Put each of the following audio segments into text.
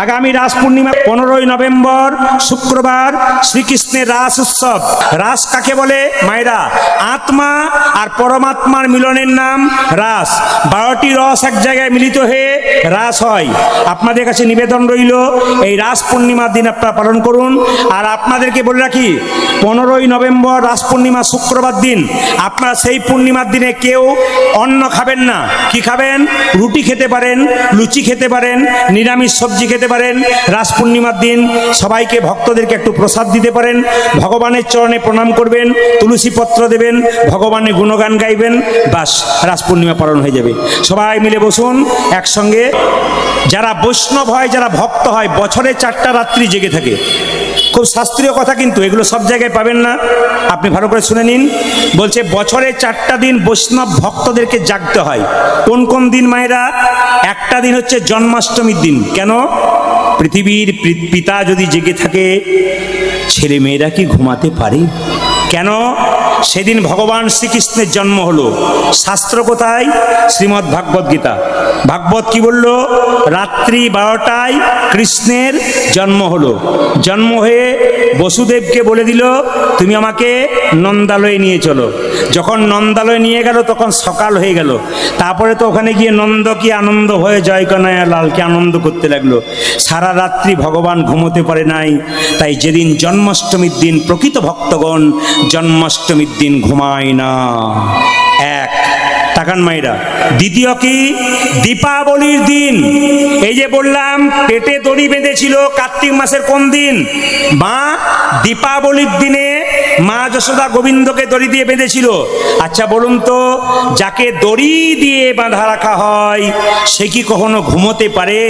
আগামী রাস পূর্ণিমা 15ই নভেম্বর শুক্রবার শ্রীকৃষ্ণের রাস উৎসব। রাস কাকে বলে মায়েরা? আত্মা আর পরমাত্মার মিলনের নাম রাস। 12টি রস এক জায়গায় মিলিত হয়ে রাস হয়। আপনাদের কাছে নিবেদন রইল এই রাস পূর্ণিমার দিন আপনারা পালন করুন। আর আপনাদেরকে বলে রাখি 15ই নভেম্বর রাস পূর্ণিমা শুক্রবার দিন আপনারা সেই পূর্ণিমার দিনে কেউ অন্ন খাবেন না। কি খাবেন? রুটি খেতে পারেন, লুচি খেতে পারেন, নিরামিষ সবজি খেতে পারেন। রাস পূর্ণিমার দিন সবাইকে ভক্তদেরকে একটু প্রসাদ দিতে পারেন, ভগবানের চরণে প্রণাম করবেন, তুলসী পত্র দেবেন, ভগবানের গুণগান গাইবেন, বাস রাস পূর্ণিমা পালন হয়ে যাবে। সবাই মিলে বসুন একসঙ্গে। যারা বৈষ্ণব হয়, যারা ভক্ত হয়, বছরে 4টা রাত্রি জেগে থাকে। খুব শাস্ত্রীয় কথা, কিন্তু এগুলো সব জায়গায় পাবেন না, আপনি ভালো করে শুনে নিন। বলছে বছরে 4টা দিন বৈষ্ণব ভক্তদেরকে জাগতে হয়। কোন কোন দিন মায়েরা? একটা দিন হচ্ছে জন্মাষ্টমীর দিন। কেন? পৃথিবীর পিতা যদি জেগে থাকে, ছেলে মেয়েরা কি ঘুমাতে পারে? কেন? সেদিন ভগবান শ্রীকৃষ্ণের জন্ম হলো। শাস্ত্র কোথায়? শ্রীমদ্ ভাগবত গীতা। ভাগবত কি বলল? রাত্রি 12টায় কৃষ্ণের জন্ম হলো। জন্ম হয়ে বসুদেবকে বলে দিল, তুমি আমাকে নন্দালয়ে নিয়ে চলো। যখন নন্দালয়ে নিয়ে গেল তখন সকাল হয়ে গেল। তারপরে তো ওখানে গিয়ে নন্দ কি আনন্দ হয়ে জয় কানাইয়া লালকে আনন্দ করতে লাগলো। সারা রাত্রি ভগবান ঘুমোতে পারে নাই। তাই যেদিন জন্মাষ্টমীর দিন প্রকৃত ভক্তগণ জন্মাষ্টমীর দিন ঘুমায় না। এক, তাকান মায়েরা। দ্বিতীয় কি? দীপাবলির দিন। এই যে বললাম পেটে দড়ি বেঁধেছিল কার্তিক মাসের কোন দিন? মা দীপাবলির দিনে মা যশোদা গোবিন্দকে দড়ি দিয়ে বেঁধেছিল। আচ্ছা বলুন তো, যাকে দড়ি দিয়ে বাঁধা রাখা হয় সে কি কখনো ঘুমোতে পারে?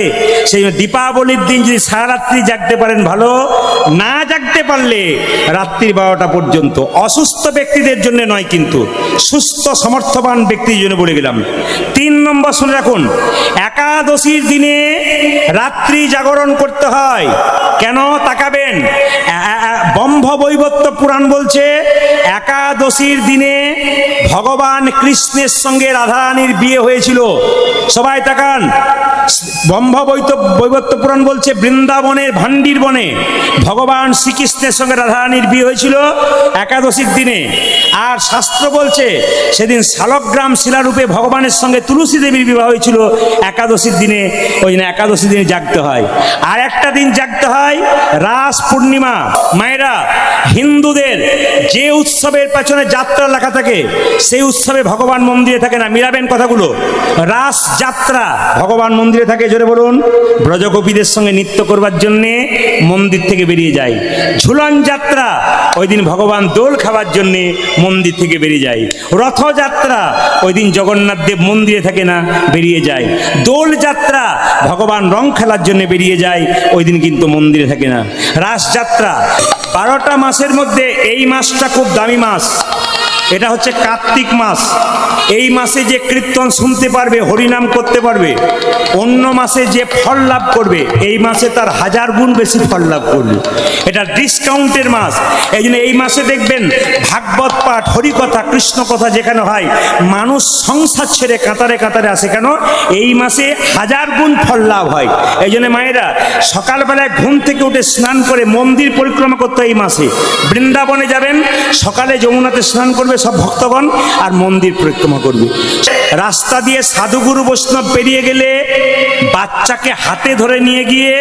সেই দীপাবলির দিন যদি সারা রাত্রি জাগতে পারেন ভালো, না জাগতে পারলে রাত্রি 12টা পর্যন্ত। অসুস্থ ব্যক্তিদের জন্য নয়, কিন্তু সুস্থ সমর্থবান ব্যক্তির জন্য বলে গেলাম। 3 নম্বর শুনে রাখুন, একাদশীর দিনে রাত্রি জাগরণ করতে হয়। কেন? তাকাবেন, ব্রহ্ম বৈবর্ত পুরাণ বলছে একাদশীর দিনে ভগবান কৃষ্ণের সঙ্গে রাধারানীর বিয়ে হয়েছিল। সবাই তাকান, ব্রহ্ম বৈবর্ত পুরাণ বলছে বৃন্দাবনের ভান্ডির বনে ভগবান শ্রীকৃষ্ণের সঙ্গে রাধারানীর বিয়ে হয়েছিল একাদশীর দিনে। আর শাস্ত্র বলছে সেদিন শালগ্রাম শিলারূপে ভগবানের সঙ্গে তুলসী দেবীর বিবাহ হয়েছিল একাদশীর দিনে। ওই জন্য একাদশী দিনে জাগতে হয়। আর একটা দিন জাগতে হয় রাস পূর্ণিমা। মায়েরা, হিন্দুদের যে উৎসবের পেছনে যাত্রা লেখা থাকে সেই উৎসবে ভগবান মন্দিরে থাকে না। মিলাবেন কথাগুলো। রাস যাত্রা ভগবান মন্দিরে থাকে। জোরে বলুন। ব্রজগোপীদের সঙ্গে নৃত্য করবার জন্যে মন্দির থেকে বেরিয়ে যায়। ঝুলন যাত্রা ওই দিন ভগবান দোল খাবার জন্যে মন্দির থেকে বেরিয়ে যায়। রথযাত্রা ওই দিন জগন্নাথ দেব মন্দিরে থাকে না, বেরিয়ে যায়। দোল যাত্রা ভগবান রং খেলার জন্য বেরিয়ে যায়, ওই দিন কিন্তু মন্দিরে থাকে না। রাস যাত্রা 12টা মাসের মধ্যে এই মাসটা খুব দামি মাস। এটা হচ্ছে কার্তিক মাস। এই মাসে যে কীর্তন শুনতে পারবে, হরিনাম করতে পারবে, অন্য মাসে যে ফল লাভ করবে এই মাসে তার 1000 গুণ বেশি ফল লাভ করবে। এটা ডিসকাউন্টের মাস। এই জন্য এই মাসে দেখবেন ভাগবত পাঠ, হরিকথা, কৃষ্ণ কথা যেখানে হয় মানুষ সংসার ছেড়ে কাতারে কাতারে আসে। কেন? এই মাসে 1000 গুণ ফল লাভ হয়। এই জন্য মায়েরা সকালবেলায় ঘুম থেকে উঠে স্নান করে মন্দির পরিক্রমা করতে হয়। এই মাসে বৃন্দাবনে যাবেন, সকালে যমুনাতে স্নান করবে সব ভক্তগণ, আর মন্দির পরিক্রমা করবে। রাস্তা দিয়ে সাধুগুরু বৈষ্ণব পেরিয়ে গেলে বাচ্চাকে হাতে ধরে নিয়ে গিয়ে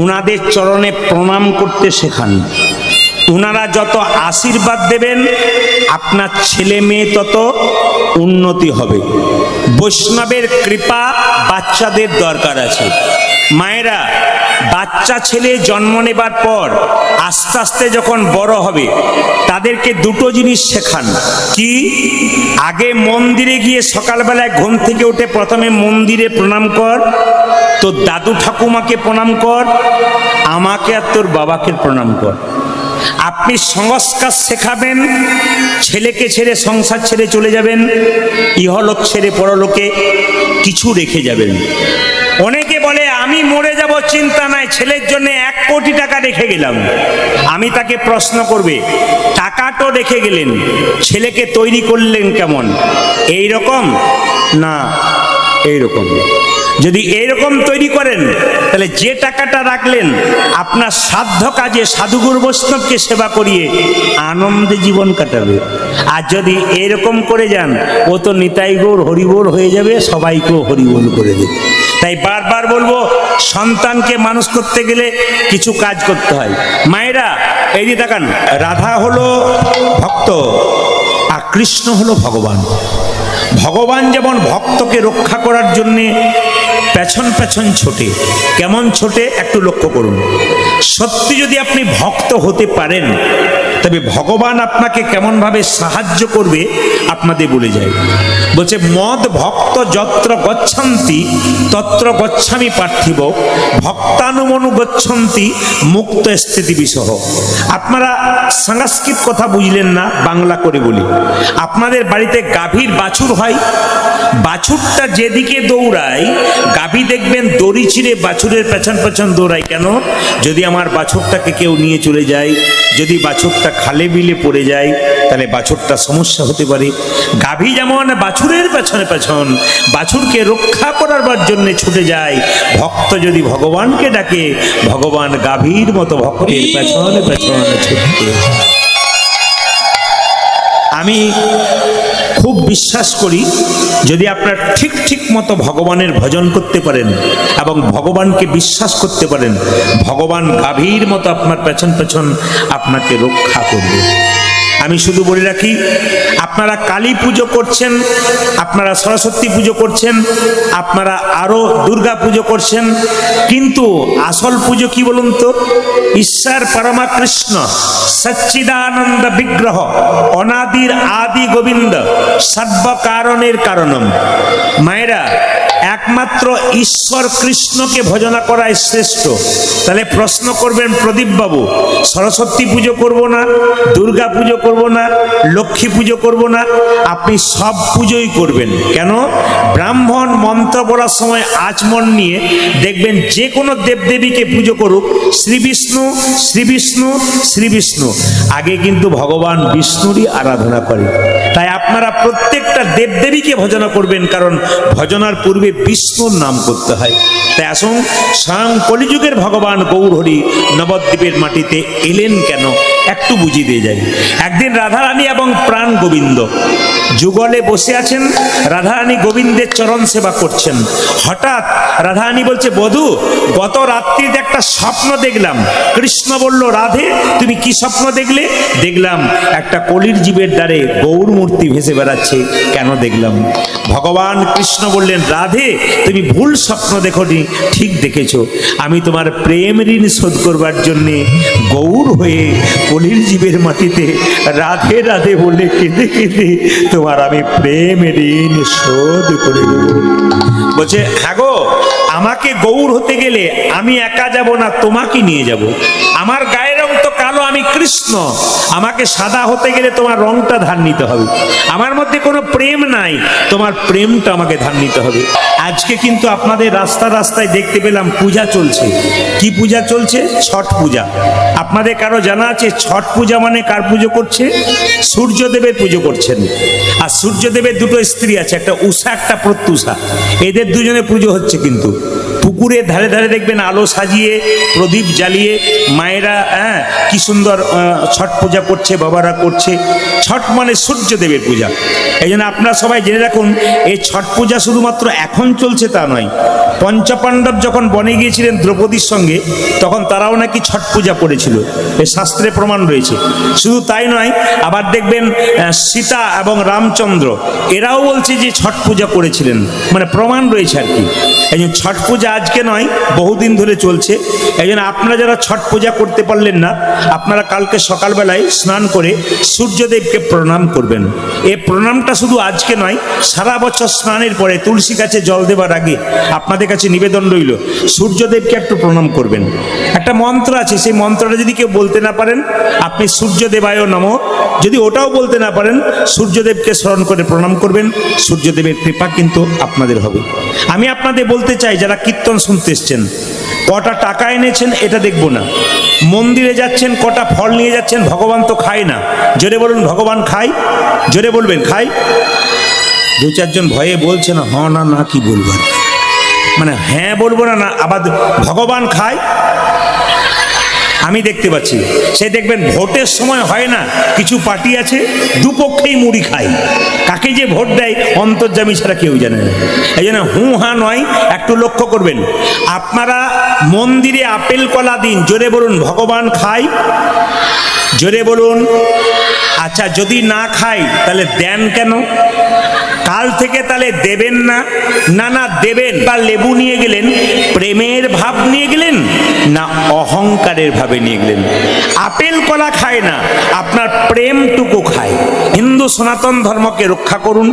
উনাদের চরণে প্রণাম করতে শেখান। উনারা যত আশীর্বাদ দেবেন আপনার ছেলে মেয়ে তত উন্নতি হবে। বৈষ্ণবের কৃপা বাচ্চাদের দরকার আছে। মায়েরা, বাচ্চা ছেলে জন্ম নেবার পর আস্তে আস্তে যখন বড় হবে তাদেরকে দুটো জিনিস শেখান। কি? আগে মন্দিরে গিয়ে সকালবেলায় ঘুম থেকে উঠে প্রথমে মন্দিরে প্রণাম কর, তোর দাদু ঠাকুমাকে প্রণাম কর, আমাকে আর তোর বাবাকে প্রণাম কর। আপনি সংস্কার শেখাবেন, ছেলেকে ছেড়ে সংসার ছেড়ে চলে যাবেন, ইহলোক ছেড়ে পরলোকে কিছু রেখে যাবেন। অনেকে বলে আমি মরে যাব, চিন্তা নাই, ছেলের জন্য 1 কোটি টাকা রেখে গেলাম। আমি তাকে প্রশ্ন করবে, টাকা তো রেখে গেলেন, ছেলেকে তৈরি করলেন কেমন? এই রকম না, এইরকম। যদি এইরকম তৈরি করেন তাহলে যে টাকাটা রাখলেন আপনার সাধ্য কাজে সাধুগুরু বৈষ্ণবকে সেবা করিয়ে আনন্দে জীবন কাটাবে। আর যদি এইরকম করে যান ও তো নিতাই গৌর হরিবোল হয়ে যাবে, সবাইকেও হরিবোল করে দেবে। তাই বারবার বলবো, সন্তানকে মানুষ করতে গেলে কিছু কাজ করতে হয়। মায়েরা এই যে দেখান, রাধা হলো ভক্ত আর কৃষ্ণ হলো ভগবান। ভগবান যেমন ভক্তকে রক্ষা করার জন্যে পেছন পেছন ছোটে, কেমন ছোটে একটু লক্ষ্য করুন। সত্যি যদি আপনি ভক্ত হতে পারেন তবে ভগবান আপনাকে কেমনভাবে সাহায্য করবে আপনাদের বলে যায়। বলছে মদ ভক্ত যত্র গচ্ছন্তি তত্র গচ্ছামি পার্থিব, ভক্তানুমনু গচ্ছন্তি মুক্ত স্থিতি বিসহ। আপনারা সংস্কৃত কথা বুঝলেন না, বাংলা করে বলি। আপনাদের বাড়িতে গাভীর বাছুর হয়, বাছুরটা যেদিকে দৌড়ায় গাভী দেখবেন দড়ি ছিঁড়ে বাছুরের পেছন পেছন দৌড়ায়। কেন? যদি আমার বাছুরটাকে কেউ নিয়ে চলে যায়, যদি বাছুরটা খালে বিলে পড়ে যায় তাহলে বাছুরটা সমস্যা হতে পারে। গাভী যেমন বাছুরের পেছনে পেছন বাছুরকে রক্ষা করার জন্য ছুটে যায়, ভক্ত যদি ভগবানকে ডাকে ভগবান গাভীর মতো ভক্তের পেছনে পেছনে ছুটতে। আমি খুব বিশ্বাস করি যদি আপনার ঠিক ঠিক মতো ভগবানের ভজন করতে পারেন এবং ভগবানকে বিশ্বাস করতে পারেন, ভগবান গাভীর মতো আপনার পেছন পেছন আপনাকে রক্ষা করবে। আমি শুধু বলে রাখি, আপনারা কালী পুজো করছেন, আপনারা সরস্বতী পুজো করছেন, আপনারা আরো দুর্গা পুজো করছেন, কিন্তু আসল পুজো কি বলুন তো? ঈশ্বর পরমা কৃষ্ণ সচ্চিদানন্দ বিগ্রহ অনাদির আদি গোবিন্দ সর্ব কারণের কারণম। মায়েরা, একমাত্র ঈশ্বর কৃষ্ণকে ভজনা করাই শ্রেষ্ঠ। তাহলে প্রশ্ন করবেন, প্রদীপ বাবু সরস্বতী পুজো করব না, দুর্গা পুজো করব না, লক্ষ্মী পুজো করব না? আপনি সব পুজোই করবেন। কেন? ব্রাহ্মণ মন্ত্র বলার সময় আচমন নিয়ে দেখবেন যে কোনো দেবদেবীকে পুজো করুক, শ্রী বিষ্ণু শ্রী বিষ্ণু শ্রী বিষ্ণু, আগে কিন্তু ভগবান বিষ্ণুরই আরাধনা করে। তাই আপনারা প্রত্যেকটা দেবদেবীকে ভজনা করবেন, কারণ ভজনার পূর্বে বিষ্ণুর নাম করতে হয়। তাই আসুন, স্বয়ং কলিযুগের ভগবান গৌর হরি নবদ্বীপের মাটিতে এলেন কেন একটু বুঝিয়ে দিয়ে যায়। একদিন রাধারানী এবং প্রাণ গোবিন্দ যুগলে বসে আছেন, রাধারানী গোবিন্দের চরণ সেবা করছেন। হঠাৎ রাধারানী বলছে, বধূ গত রাত্রিতে একটা স্বপ্ন দেখলাম। কৃষ্ণ বলল, রাধে তুমি কি স্বপ্ন দেখলে? দেখলাম একটা কলির জীবের দ্বারে গৌর মূর্তি ভেসে বেড়াচ্ছে। কেন দেখলাম? ভগবান কৃষ্ণ বললেন, রাধে তুমি ভুল স্বপ্ন দেখোনি, ঠিক দেখেছো। আমি তোমার প্রেম ঋণ শোধ করবার জন্যে গৌর হয়ে কলির জীবের মাটিতে রাধে রাধে বলে কেঁদে কেঁদে তোমার আমি প্রেম ঋণ শোধ করে দেব। বলছে, হ্যাঁ গো, আমাকে গৌর হতে গেলে আমি একা যাব না, তোমাকে নিয়ে যাব। আমার গায়ের রং তো কালো, আমি কৃষ্ণ, আমাকে সাদা হতে গেলে তোমার রংটা ধার নিতে হবে। আমার মধ্যে কোনো প্রেম নাই, তোমার প্রেমটা আমাকে ধার নিতে হবে। আজকে কিন্তু আপনাদের রাস্তায় রাস্তায় দেখতে পেলাম পূজা চলছে। কি পূজা চলছে? ছট পূজা। আপনাদের কারো জানা আছে ছট পূজা মানে কার পুজো করছে? সূর্যদেবের পুজো করছেন। আর সূর্যদেবের দুটো স্ত্রী আছে, একটা উষা একটা প্রত্যুষা, এদের দুজনে পুজো হচ্ছে। কিন্তু পুকুরের ধারে ধারে দেখবেন আলো সাজিয়ে প্রদীপ জ্বালিয়ে মায়েরা কি সুন্দর ছট পূজা করছে, বাবারা করছে। ছট মানে সূর্যদেবের পূজা। এই জন্য আপনারা সবাই জেনে রাখুন, এই ছট পূজা শুধুমাত্র এখন চলছে তা নয়। পঞ্চপাণ্ডব যখন বনে গিয়েছিলেন দ্রৌপদীর সঙ্গে, তখন তারাও নাকি ছট পূজা করেছিল, এর শাস্ত্রে প্রমাণ রয়েছে। শুধু তাই নয়, আবার দেখবেন সীতা এবং রামচন্দ্র এরাও বলছে যে ছট পূজা করেছিলেন, মানে প্রমাণ রয়েছে আর কি। এই জন্য ছট পূজা আজকে নয়, বহুদিন ধরে চলছে। এই জন্য আপনারা যারা ছট পূজা করতে পারলেন না, আপনারা কালকে সকালবেলায় স্নান করে সূর্যদেবকে প্রণাম করবেন। এই প্রণামটা শুধু আজকে নয়, সারা বছর স্নানের পরে তুলসী গাছে জল দেবার আগে আপনাদের কাছে নিবেদন রইল, সূর্যদেবকে একটু প্রণাম করবেন। একটা মন্ত্র আছে, সেই মন্ত্রটা যদি কেউ বলতে না পারেন, আপনি সূর্যদেবায় নমঃ, যদি ওটাও বলতে না পারেন, সূর্যদেবকে স্মরণ করে প্রণাম করবেন। সূর্যদেবের কৃপা কিন্তু আপনাদের হবে। আমি আপনাদের বলতে চাই, যারা কীর্তন শুনতে এসছেন, কটা টাকা এনেছেন এটা দেখব না, মন্দিরে যাচ্ছেন কটা ফল নিয়ে যাচ্ছেন, ভগবান তো খায় না। জোরে বলুন, ভগবান খায়? জোরে বলবেন, খায়? দু চারজন ভয়ে বলছে না, হ না না কি বলবো আর, মানে হ্যাঁ বলবো না না আবার ভগবান খায়। আমি দেখতে পাচ্ছি, সে দেখবেন ভোটের সময় হয় না, কিছু পার্টি আছে দুপক্ষেই মুড়ি খায়, কাকে যে ভোট দেয় অন্তর্যামী ছাড়া কেউ জানে না। এই জন্য হু হা নয়, একটু লক্ষ্য করবেন। আপনারা মন্দিরে আপেল কলা দিন, জোরে বলুন ভগবান খায়, জোরে বলুন। আচ্ছা যদি না খাই তাহলে দেন কেন? কাল থেকে তাহলে দেবেন না? না না দেবেন। বা লেবু নিয়ে গেলেন প্রেমের ভাব নিয়ে গেলেন না অহংকারের ভাবে নিয়ে গেলেন? আপেল কলা খায় না, আপনার প্রেমটুকু খায়। হিন্দু সনাতন ধর্মকে রক্ষা করুন,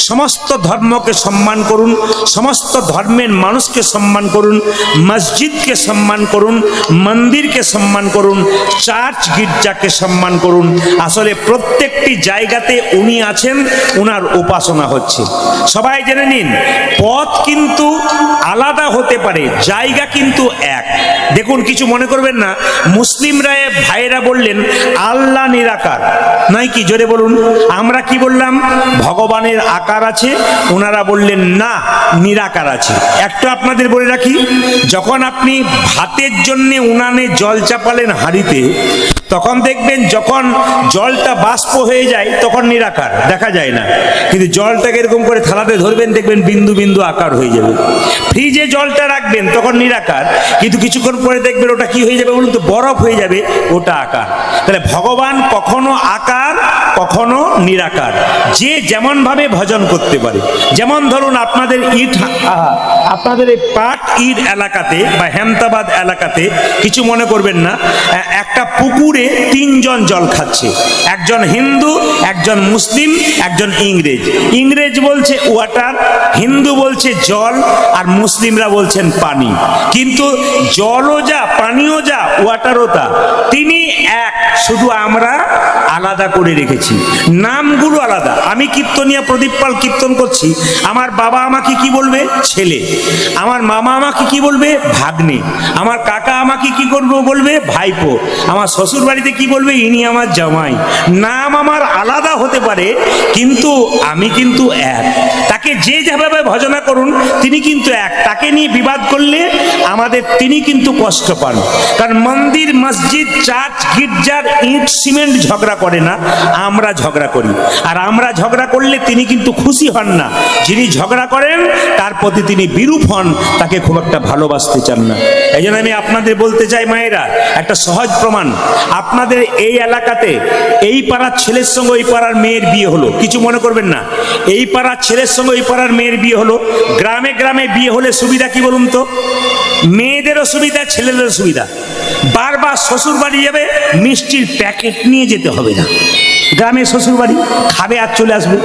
সমস্ত ধর্মকে সম্মান করুন, সমস্ত ধর্মের মানুষকে সম্মান করুন, মসজিদকে সম্মান করুন, মন্দিরকে সম্মান করুন, চার্চ গির্জাকে সম্মান করুন। আসলে প্রত্যেকটি জায়গাতে উনি আছেন, উনার উপাসনা হচ্ছে। সবাই জেনে নিন, পথ কিন্তু আলাদা হতে পারে, জায়গা কিন্তু এক। দেখুন কিছু মনে করবেন না, মুসলিমরা ভাইরা বললেন আল্লাহ নিরাকার, নাই কি? জোরে বলুন। আমরা কি বললাম? ভগবানের আকার আছে, ওনারা বললেন না নিরাকার আছে। একটা আপনাদের বলে রাখি, যখন আপনি ভাতের জন্য উনানে জল চাপালেন হাঁড়িতে, তখন দেখবেন যখন জলটা বাষ্প হয়ে যায় তখন নিরাকার দেখা যায় না, কিন্তু জলটাকে এরকম করে থালাতে ধরবেন দেখবেন বিন্দু বিন্দু আকার হয়ে যাবে। ফ্রিজে জলটা রাখবেন তখন নিরাকার, কিন্তু কিছুক্ষণ পরে দেখবেন ওটা কি হয়ে যাবে বলুন তো? বরফ হয়ে যাবে, ওটা আকার। তাহলে ভগবান কখনো আকার কখনো নিরাকার, যে যেমন ভাবে ভজন করতে পারে। যেমন ধরুন আপনাদের আপনাদের এই পাট ঈদ এলাকাতে বা হেমতাবাদ এলাকাতে কিছু মনে করবেন না, একটা পুকুরে তিনজন জল খাচ্ছে, একজন হিন্দু, একজন মুসলিম, একজন ইংরেজ। ইংরেজ বলছে ওয়াটার, হিন্দু বলছে জল, আর মুসলিমরা বলছেন পানি। কিন্তু জলও যা, পানিও যা, ওয়াটারও তা, তিনি এক, শুধু আমরা আলাদা করে রেখেছি, নামগুলো আলাদা। আমি কীর্তনিয়া প্রদীপ পাল কীর্তন করছি, আমার বাবা আমাকে কি বলবে? ছেলে। আমার মামা আমাকে কি বলবে? ভাগ্নে। আমার কাকা আমাকে কি করবো বলবে? ভাইপো। আমার শ্বশুর বাড়িতে কি বলবে? ইনি আমার জামাই। নাম আমার আলাদা হতে পারে, কিন্তু আমি কিন্তু এক। তাকে যে যেভাবে ভজনা করুন তিনি কিন্তু এক। তাকে নিয়ে বিবাদ করলে আমাদের তিনি কিন্তু কষ্ট পান। কারণ মন্দির, মসজিদ, চার্চ, গির্জার ইট সিমেন্ট ঝগড়া করে না, আমরা ঝগড়া করি। আর আমরা ঝগড়া করলে তিনি কিন্তু খুশি হন না। যিনি ঝগড়া করেন তার প্রতি তিনি বিরূপ হন, তাকে খুব একটা ভালোবাসতে চান না। এই জন্য আমি আপনাদের বলতে চাই মায়েরা, একটা সহজ প্রমাণ। আপনাদের এই এলাকাতে এই পাড়ার ছেলের সঙ্গে ওই পাড়ার মেয়ের বিয়ে হলো, কিছু মনে করবেন না। এই পাড়ার ছেলের সঙ্গে ওই পাড়ার মেয়ের বিয়ে হলো। গ্রামে গ্রামে বিয়ে হলে সুবিধা কি বলুন তো? মেয়েদেরও সুবিধা, ছেলেদেরও সুবিধা। বারবার শ্বশুর বাড়ি যাবে, মিষ্টির প্যাকেট নিয়ে যেতে হবে না। গ্রামে শ্বশুর বাড়ি খাবে আর চলে আসবে।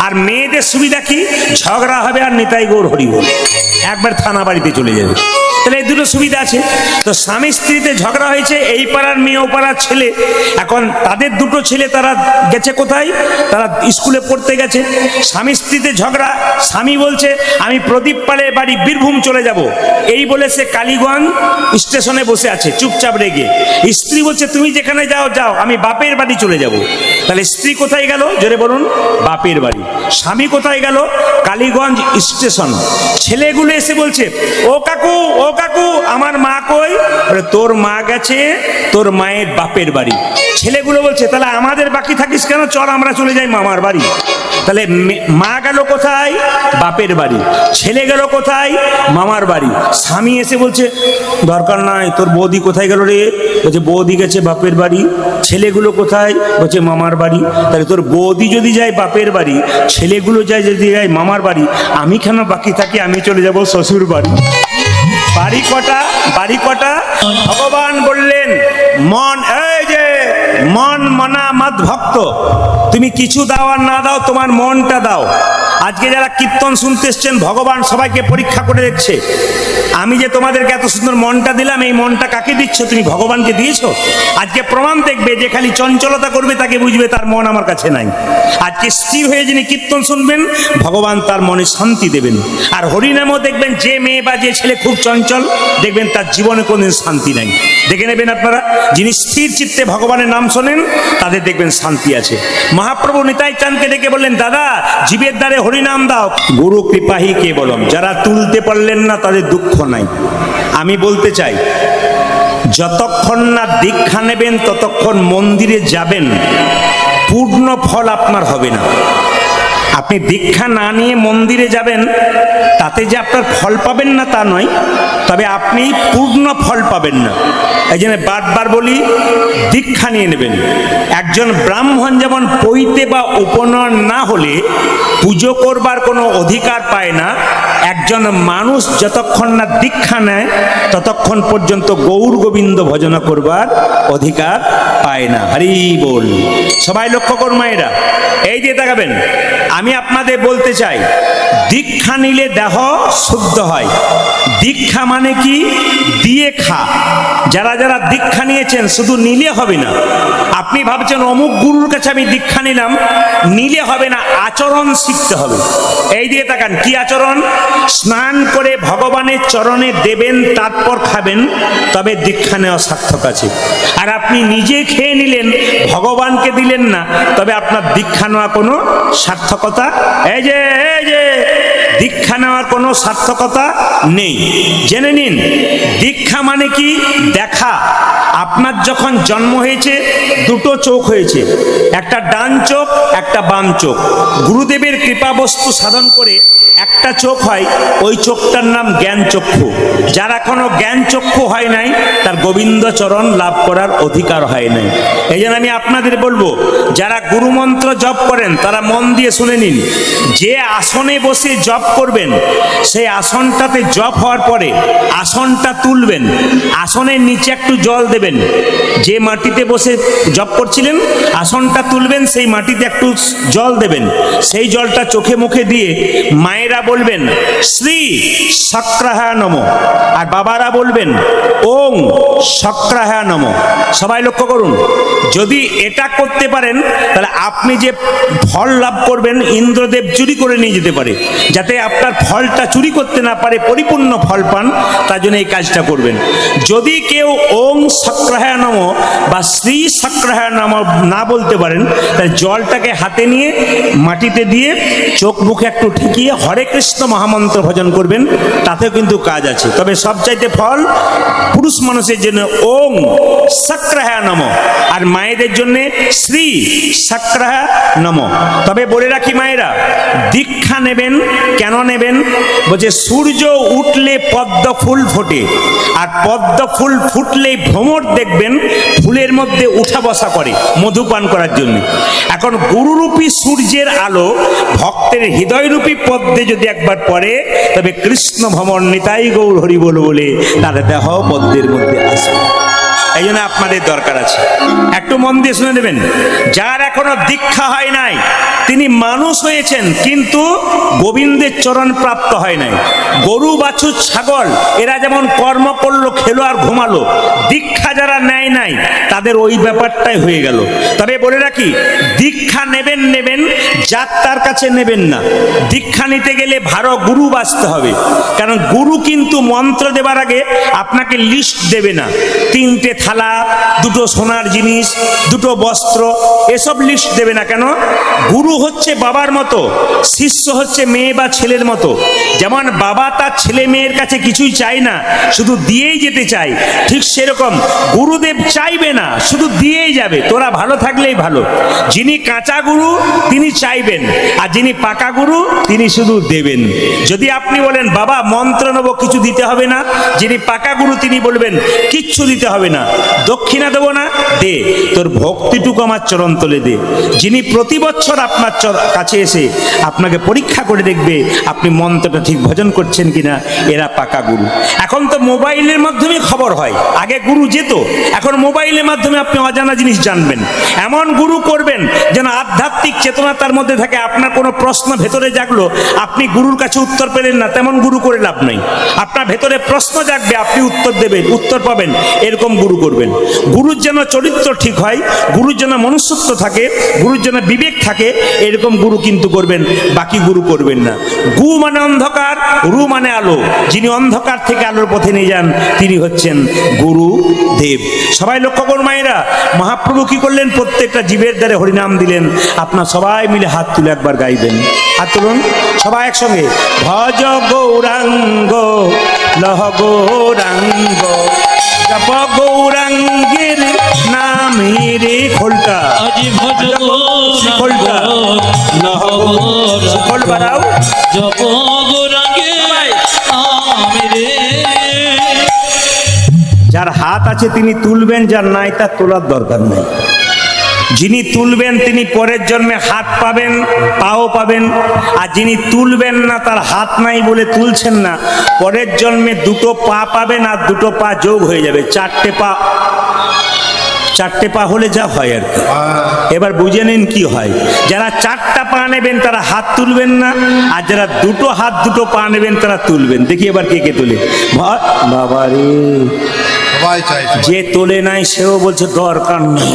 আর মেয়েদের সুবিধা কি? ঝগড়া হবে আর নিতাই গৌর হরি বল, একবার থানা বাড়িতে চলে যাবে। তাহলে এই দুটো সুবিধা আছে। তো স্বামী স্ত্রীতে ঝগড়া হয়েছে, এই পাড়ার মেয়ে ও পাড়ার ছেলে। এখন তাদের দুটো ছেলে, তারা গেছে কোথায়? তারা স্কুলে পড়তে গেছে। স্বামী স্ত্রীতে ঝগড়া, স্বামী বলছে আমি প্রদীপ পালের বাড়ি বীরভূম চলে যাব, এই বলে সে কালীগঞ্জ স্টেশনে বসে আছে চুপচাপ রেগে। স্ত্রী বলছে তুমি যেখানে যাও যাও, আমি বাপের বাড়ি চলে যাব। তাহলে স্ত্রী কোথায় গেল? জোরে বলুন, বাপের বাড়ি। স্বামী কোথায় গেল? কালীগঞ্জ স্টেশন। ছেলেগুলো এসে বলছে ও কাকু, ও কাকু, আমার মা কই? তোর মা গেছে তোর মায়ের বাপের বাড়ি। ছেলেগুলো বলছে তাহলে আমাদের বাকি থাকিস কেন, চল আমরা চলে যাই মামার বাড়ি। তাহলে মা গেল কোথায়? বাপের বাড়ি। ছেলে গেল কোথায়? মামার বাড়ি। স্বামী এসে বলছে দরকার নাই, তোর বৌদি কোথায় গেল রে? বলছে বৌদি গেছে বাপের বাড়ি। ছেলেগুলো কোথায়? বলছে মামার বাড়ি। তাহলে তোর বৌদি যদি যায় বাপের বাড়ি, ছেলেগুলো যায় যদি যায় মামার বাড়ি, আমি কেন বাকি থাকি? আমি চলে যাব শ্বশুর বাড়ি। বাড়ি কটা? বাড়ি কটা? ভগবান বললেন মন, এই যে মন মনা মত ভক্ত, তুমি কিছু দাও আর না দাও, তোমার মনটা দাও। আজকে যারা কীর্তন শুনতে এসছেন, ভগবান সবাইকে পরীক্ষা করে দেখছে। আমি যে তোমাদেরকে এত সুন্দর মনটা দিলাম, এই মনটা কাকে দিচ্ছ? তুমি ভগবানকে দিয়েছো? আজকে প্রমাণ দেখবে, যে খালি চঞ্চলতা করবে তাকে বুঝবে তার মন আমার কাছে নাই। আজকে স্থির হয়ে যিনি কীর্তন শুনবেন, ভগবান তার মনে শান্তি দেবেন। আর হরিনামও দেখবেন, যে মেয়ে বা যে ছেলে খুব চঞ্চল, দেখবেন তার জীবনে কোনদিন শান্তি নাই। দেখে নেবেন আপনারা, যিনি স্থির চিত্তে ভগবানের নাম শোনেন তাদের দেখবেন শান্তি আছে। মহাপ্রভু নিতাই চাঁদকে ডেকে বললেন, দাদা জীবের দ্বারে হরিনাম দাও। গুরু কৃপাহি কেবলম, যারা তুলতে পারলেন না তাদের দুঃখ নাই। আমি বলতে চাই, যতক্ষণ না দীক্ষা নেবেন ততক্ষণ মন্দিরে যাবেন, পূর্ণ ফল আপনার হবে না। আপনি দীক্ষা না নিয়ে মন্দিরে যাবেন, তাতে যে আপনার ফল পাবেন না তা নয়, তবে আপনি পূর্ণ ফল পাবেন না। এই জন্য বারবার বলি, দীক্ষা নিয়ে নেবেন। একজন ব্রাহ্মণ যেমন পৈতে বা উপনয়ন না হলে পুজো করবার কোনো অধিকার পায় না, একজন মানুষ যতক্ষণ না দীক্ষা নেয় ততক্ষণ পর্যন্ত গৌর গোবিন্দ ভজন করবার অধিকার পায় না। হরি বল। সবাই লক্ষ্য করুন মায়েরা, এই দিয়ে তাকাবেন। আমি আপনাদের বলতে চাই, দীক্ষা নিলে দেহ শুদ্ধ হয়। দীক্ষা মানে কি? দিয়ে খা। যারা যারা দীক্ষা নিয়েছেন শুধু নিলে হবে না। আপনি ভাবছেন অমুক গুরুর কাছে আমি দীক্ষা নিলাম, নিলে হবে না, আচরণ শিখতে হবে। এই দিয়ে তাকান, কি আচরণ? স্নান করে ভগবানের চরণে দেবেন, তারপর খাবেন, তবে দীক্ষা নেওয়া সার্থক আছে। আর আপনি নিজে খেয়ে নিলেন, ভগবানকে দিলেন না, তবে আপনার দীক্ষা নেওয়া কোনো সার্থকতা এই যে দীক্ষা নেওয়ার কোনো সার্থকতা নেই। জেনে নিন, দীক্ষা মানে কি? দেখা। আপনার যখন জন্ম হয়েছে দুটো চোখ হয়েছে, একটা ডান চোখ একটা বাম চোখ। গুরুদেবের কৃপা বস্তু সাধন করে একটা চোখ হয়, ওই চোখটার নাম জ্ঞান চক্ষু। যার এখনো জ্ঞান চক্ষু হয় নাই, তার গোবিন্দ চরণ লাভ করার অধিকার হয় নাই। এই জন্য আমি আপনাদের বলবো, যারা গুরুমন্ত্র জপ করেন তারা মন দিয়ে শুনে নিন। যে আসনে বসে জপ করবেন, সেই আসনটাতে জপ হওয়ার পরে আসনটা তুলবেন, আসনের নিচে একটু জল দেবেন। যে মাটিতে বসে জপ করছিলেন আসনটা তুলবেন, সেই মাটিতে একটু জল দেবেন। সেই জলটা চোখে মুখে দিয়ে মায়েরা বলবেন শ্রী শক্রাহায় নমঃ, আর বাবারা বলবেন ওং শক্রাহায় নমঃ। সবাই লক্ষ্য করুন, যদি এটা করতে পারেন তাহলে আপনি যে ফল লাভ করবেন ইন্দ্রদেব চুরি করে নিয়ে যেতে পারে। যাতে আপনার ফলটা চুরি করতে না পারে, পরিপূর্ণ ফল পান, তার জন্য এই কাজটা করবেন। যদি কেউ ওং শক্রাহায় নমঃ বা শ্রী শক্রাহায় নমঃ না বলতে পারেন, তাহলে জলটাকে হাতে নিয়ে মাটিতে দিয়ে চোখ মুখে একটু ঠেকিয়ে হরে কৃষ্ণ মহামন্ত্র ভজন করবেন, তাতেও কিন্তু কাজ আছে। তবে সবচাইতে ফল পুরুষ মানুষের জন্য ওং শক্রাহায় নমঃ, আর মায়েদের জন্য শ্রী শক্রাহায় নমঃ। তবে বলে রাখি মায়েরা, দীক্ষা নেবেন কেন নেবেন? বলছে সূর্য উঠলে পদ্ম ফুল ফোটে, আর পদ্ম ফুল ফুটলেই ভ্রমর দেখবেন ফুলের মধ্যে উঠা বসা করে মধুপান করার জন্য। এখন গুরুরূপী সূর্যের আলো ভক্তের হৃদয়রূপী পদ্মে যদি একবার পড়ে, তবে কৃষ্ণ ভ্রমর নিতাই গৌর হরি বল বলে তার দেহ পদ্মের মধ্যে আসবে। এই জন্য আপনাদের দরকার আছে, একটু মন দিয়ে শুনে নেবেন। যার এখনো দীক্ষা হয় নাই, তিনি মানুষ হয়েছেন কিন্তু গোবিন্দের চরণ প্রাপ্ত হয় নাই। গরু বাছুর ছাগল এরা যেমন কর্ম করলো, খেলো আর ঘুমালো, দীক্ষা যারা নেয় নাই তাদের ওই ব্যাপারটাই হয়ে গেল। তবে বলে রাখি, দীক্ষা নেবেন যাত্রার কাছে নেবেন না। দীক্ষা নিতে গেলে ভালো গুরু বাছতে হবে, কারণ গুরু কিন্তু মন্ত্র দেবার আগে আপনাকে লিস্ট দেবে না। 3টে থালা, 2টো সোনার জিনিস, 2টো বস্ত্র, এসব লিস্ট দেবে না। কেন? গুরু হচ্ছে বাবার মতো, শিষ্য হচ্ছে মেয়ে বা ছেলের মতো। যেমন বাবা তার ছেলে মেয়ের কাছে কিছুই চায় না, শুধু দিয়েই যেতে চায়, ঠিক সেরকম গুরুদেব চাইবে না, শুধু দিয়েই যাবে, তোরা ভালো থাকলেই ভালো। যিনি কাঁচা গুরু তিনি চাইবেন, আর যিনি পাকা গুরু তিনি শুধু দেবেন। যদি আপনি বলেন বাবা মন্ত্র নেব, কিছু দিতে হবে না, যিনি পাকা গুরু তিনি বলবেন কিচ্ছু দিতে হবে না, দক্ষিণা দেবো না, দে, তোর ভক্তিটুকু আমার চরণ তলে দে। যিনি প্রতি বছর আপনার কাছে এসে আপনাকে পরীক্ষা করে দেখবে আপনি মন্ত্রটা ঠিক ভজন করছেন কিনা, এরা পাকা গুরু। এখন তো মোবাইলের মাধ্যমে খবর হয়, আগে গুরু যেত, এখন মোবাইলের মাধ্যমে আপনি অজানা জিনিস জানবেন। এমন গুরু করবেন যেন আধ্যাত্মিক চেতনা তার মধ্যে থাকে। আপনার কোনো প্রশ্ন ভেতরে জাগলো, আপনি গুরুর কাছে উত্তর পেলেন না, তেমন গুরু করে লাভ নাই। আপনার ভেতরে প্রশ্ন জাগবে, আপনি উত্তর দেবেন, উত্তর পাবেন, এরকম গুরু করবেন। গুরুর যেন চরিত্র ঠিক হয়, গুরুর যেন মনুষ্যত্ব থাকে, গুরুর যেন বিবেক থাকে, এরকম গুরু কিন্তু করবেন, বাকি গুরু করবেন না। গু মানে অন্ধকার, রু মানে আলো। যিনি অন্ধকার থেকে আলোর পথে নিয়ে যান তিনি তিনি হচ্ছেন গুরুদেব। সবাই লক্ষ্য করুন মায়েরা, মহাপ্রভু কি করলেন? প্রত্যেকটা জীবের দ্বারে হরিনাম দিলেন। আপনার সবাই মিলে হাত তুলে একবার গাইবেন। হাত তুলুন সবাই একসঙ্গে। ভজ গৌরাঙ্গ লহ গৌরাঙ্গ, জপ গৌরাঙ্গের নামে রে খোলটা, খোলটা লহ খোল বাড়াও, জপ গৌরাঙ্গের নামে রে। যার হাত আছে তিনি তুলবেন, যার নাই তার তোলার দরকার নেই। যিনি তুলবেন তিনি পরের জন্মে হাত পাবেন, পাও পাবেন। আর যিনি তুলবেন না, তার হাত নাই বলে তুলছেন না, পরের জন্মে দুটো পা পাবেন, আর দুটো পা যোগ হয়ে যাবে, চারটে পা। চারটে পা হলে যা হয় আর কি। এবার বুঝে নিন কি হয়। যারা চারটা পা নেবেন তারা হাত তুলবেন না, আর যারা দুটো হাত দুটো পা নেবেন তারা তুলবেন। দেখি এবার কে কে তোলে। বাবা রে, যে তোলে নাই সেও বলছে দরকার নেই,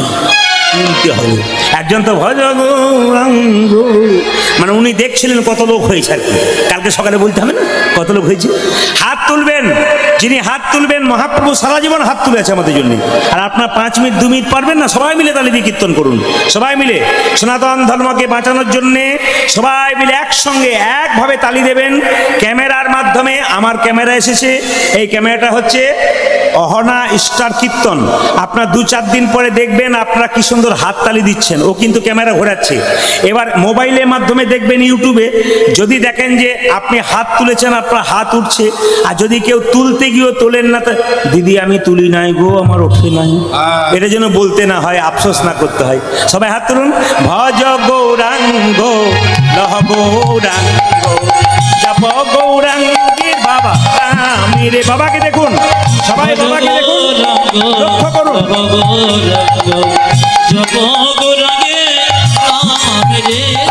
তুলতে হবে। একজন তো ভজ গৌরাঙ্গ, মানে উনি দেখছিলেন কত লোক হয়েছে আর কি, কালকে সকালে বলতে হবে না কত লোক হয়েছে। হাত তুলবেন, যিনি হাত তুলবেন, মহাপ্রভু সারা জীবন হাত তুলে আছে আমাদের জন্য। আর আপনার 5 মিনিট 2 মিনিট পারবেন না? সবাই মিলে তাহলে দিয়ে কীর্তন করুন, সবাই মিলে সনাতন ধর্মকে বাঁচানোর জন্যে সবাই মিলে একসঙ্গে একভাবে তালি দেবেন। ক্যামেরার মাধ্যমে, আমার ক্যামেরা এসেছে, এই ক্যামেরাটা হচ্ছে অহনা স্টার কীর্তন। আপনার 2-4 দিন পরে দেখবেন আপনারা কি সুন্দর হাততালি দিচ্ছেন। ও কিন্তু ক্যামেরা ঘোরাচ্ছে। এবার মোবাইলের মাধ্যমে দেখবেন ইউটিউবে, যদি দেখেন যে আপনি হাত তুলেছেন, আপনার হাত উঠছে। আর যদি কেউ তুলতে গিয়েও তোলেন না, তা দিদি আমি তুলি নাই গো, আমার ওঠে নাই, এটা যেন বলতে না হয়, আফসোস না করতে হয়। সবাই হাত তুলুন। ভজ গৌরাঙ্গ লহ গৌরাঙ্গ, জপ গৌরাঙ্গের বাবা আমি রে। বাবাকে দেখুন, সবাই বাবাকে দেখুন, লক্ষ্য করুন।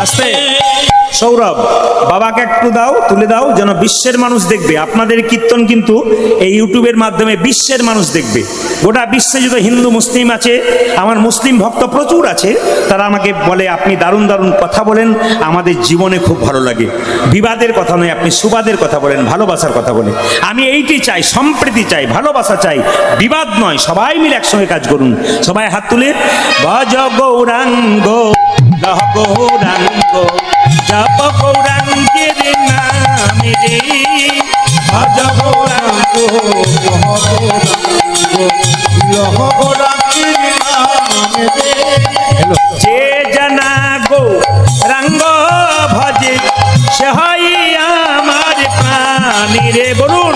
আস্তে সৌরভ, বাবাকে একটু দাও, তুলে দাও, যেন বিশ্বের মানুষ দেখবে। আপনাদের কীর্তন কিন্তু এই ইউটিউবের মাধ্যমে বিশ্বের মানুষ দেখবে। গোটা বিশ্বে যত হিন্দু মুসলিম আছে, আমার মুসলিম ভক্ত প্রচুর আছে, তারা আমাকে বলে আপনি দারুণ দারুণ কথা বলেন, আমাদের জীবনে খুব ভালো লাগে। বিবাদের কথা নয়, আপনি সুবাদের কথা বলেন, ভালোবাসার কথা বলেন। আমি এইটি চাই, সম্প্রীতি চাই, ভালোবাসা চাই, বিবাদ নয়। সবাই মিলে একসঙ্গে কাজ করুন। সবাই হাত তুলে ভজ গৌরাঙ্গ লহ গৌরাঙ্গ, জপ গৌরাঙ্গের নামে রে। ভজ গৌরাঙ্গ লহ গৌরাঙ্গের নামে রে। যে জানা গৌরাঙ্গ ভজে, সে হয় আমার প্রাণী রে। বলুন,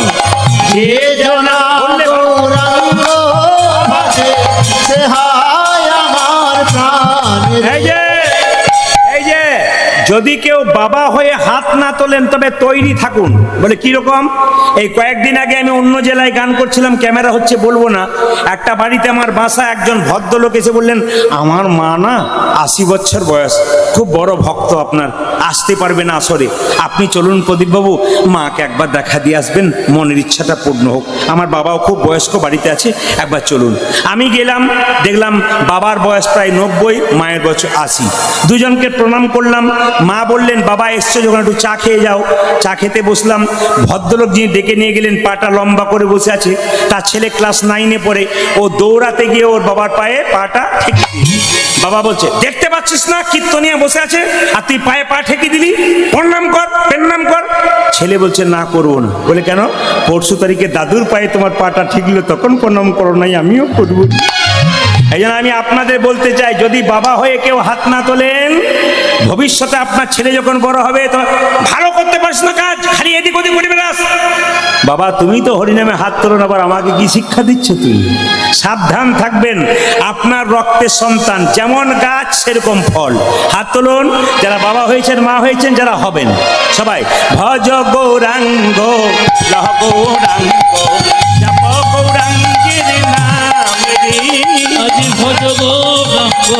যে জানা গৌরাঙ্গ ভজে, সে হয় আমার প্রাণী রে। এই যে যদি কেউ বাবা হয়ে হাত না তোলেন তবে তৈরি থাকুন। বলে কিরকম? এই কয়েকদিন আগে আমি অন্য জেলায় গান করছিলাম, ক্যামেরা হচ্ছে বলবো না। একটা বাড়িতে আমার বাসা, একজন ভদ্রলোক এসে বললেন আমার মা না 80 বছর বয়স, খুব বড় ভক্ত আপনার, আসতে পারবে না আসরে, আপনি চলুন প্রদীপবাবু, মাকে একবার দেখা দিয়ে আসবেন, মনের ইচ্ছাটা পূর্ণ হোক। আমার বাবাও খুব বয়স্ক, বাড়িতে আছে, একবার চলুন। আমি গেলাম, দেখলাম বাবার বয়স প্রায় 90, মায়ের বয়স 80। দুজনকে প্রণাম করলাম। মা বললেন বাবা এসছো যখন একটু চা খেয়ে যাও। চা খেতে বসলাম। ভদ্রলোক যিনি ডেকে নিয়ে গেলেন, পাটা লম্বা করে বসে আছে, তার ছেলে ক্লাস 9-এ পড়ে। ও দৌড়াতে গিয়ে ওর বাবার পায়ে পাটা ঠেকে দিয়েছে। বাবা বলছে দেখতে পাচ্ছিস না কীর্তনিয়া বসে আছে, আর তুই পায়ে পা ঠেকে দিলি, প্রণাম কর, প্রণাম কর। ছেলে বলছে না করবো না। বলে কেন? পরশু তারিখে দাদুর পায়ে তোমার পাটা ঠেকলো, তখন প্রণাম করো নাই, আমিও করবো। এই জন্য আমি আপনাদের বলতে চাই, যদি বাবা হয়ে কেউ হাত না তোলেন, ভবিষ্যতে আপনার ছেলে যখন বড় হবে, তো ভালো করতে পারিস না কাজ, খালি এদিক ওদিক ঘুরে বেড়াস। বাবা তুমি তো হরিনামে হাত তোলো না, আবার আমাকে কি শিক্ষা দিচ্ছ তুই? সাবধান থাকবেন, আপনার রক্তের সন্তান, যেমন গাছ সেরকম ফল। হাত তুলুন যারা বাবা হয়েছেন, মা হয়েছেন, যারা হবেন সবাই। ভজ গৌরাঙ্গ লহ গৌরাঙ্গ, জপ গৌরাঙ্গের নামে রে। আজ ভজ গৌরাঙ্গ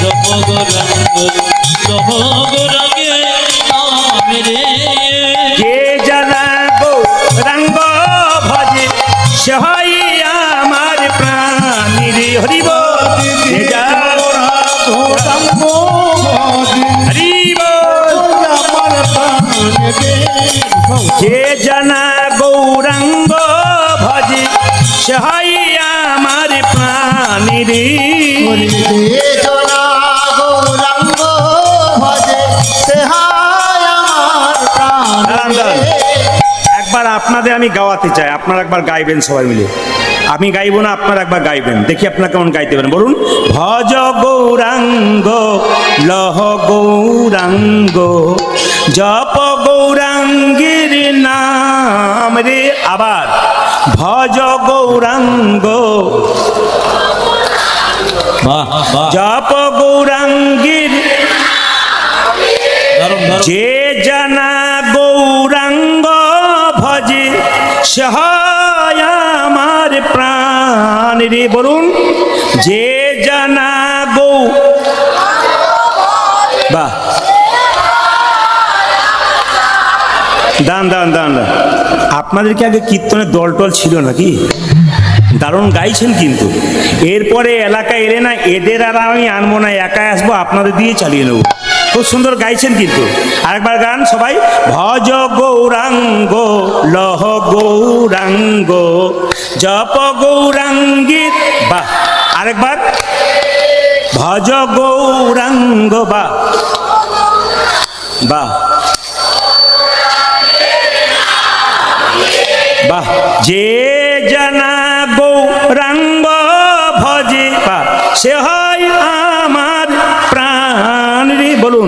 জপ গৌরাঙ্গ, লহ গৌরাঙ্গের নামে রে। যে জানা গৌরাঙ্গ ভজে, সে হয় আমার প্রাণী রে। হরি বল। যে জানা গৌরাঙ্গ ভজে, হরি বল। যে জানা গৌরাঙ্গ ভজে, নিরে জনা গৌরাঙ্গ ভজে সেহায় আমার প্রাণ দাঁড়ান, দাঁড়ান। একবার আপনাদের আমি গাওয়াতে চাই, আপনারা একবার গাইবেন সবাই মিলে। আমি গাইবো না, আপনারা একবার গাইবেন, দেখি আপনারা কেমন গাইতে পারেন। বলুন, ভজ গৌরাঙ্গ লহ গৌরাঙ্গ জপ গৌরাঙ্গের নাম রে। আবার ভজ গৌরাঙ্গ বাহ বাহ, জপ গৌরাঙ্গের দারুণ দারুণ। যে জানা গৌরাঙ্গ ভজে সহায় আমার প্রাণ রে। বলুন, যে জানা বাহ, দান দান দান। আপনাদেরকে আগে কীর্তনের দল টল ছিল নাকি? দারুণ গাইছেন কিন্তু। এরপরে এলাকায় এলে না, এদের আর আমি আনবো না, একাই আসবো, আপনাদের দিয়ে চালিয়ে নেবো। খুব সুন্দর গাইছেন কিন্তু। আরেকবার গান সবাই। ভজ গৌরাঙ্গ লহ গৌরাঙ্গ জপ গৌরাঙ্গীর। বাহ, আরেকবার। ভজ গৌরাঙ্গ। বাহ বাহ বাহ। যে জানা গৌরাঙ্গ ভজে বা সে হয় আমার প্রাণ রে। বলুন,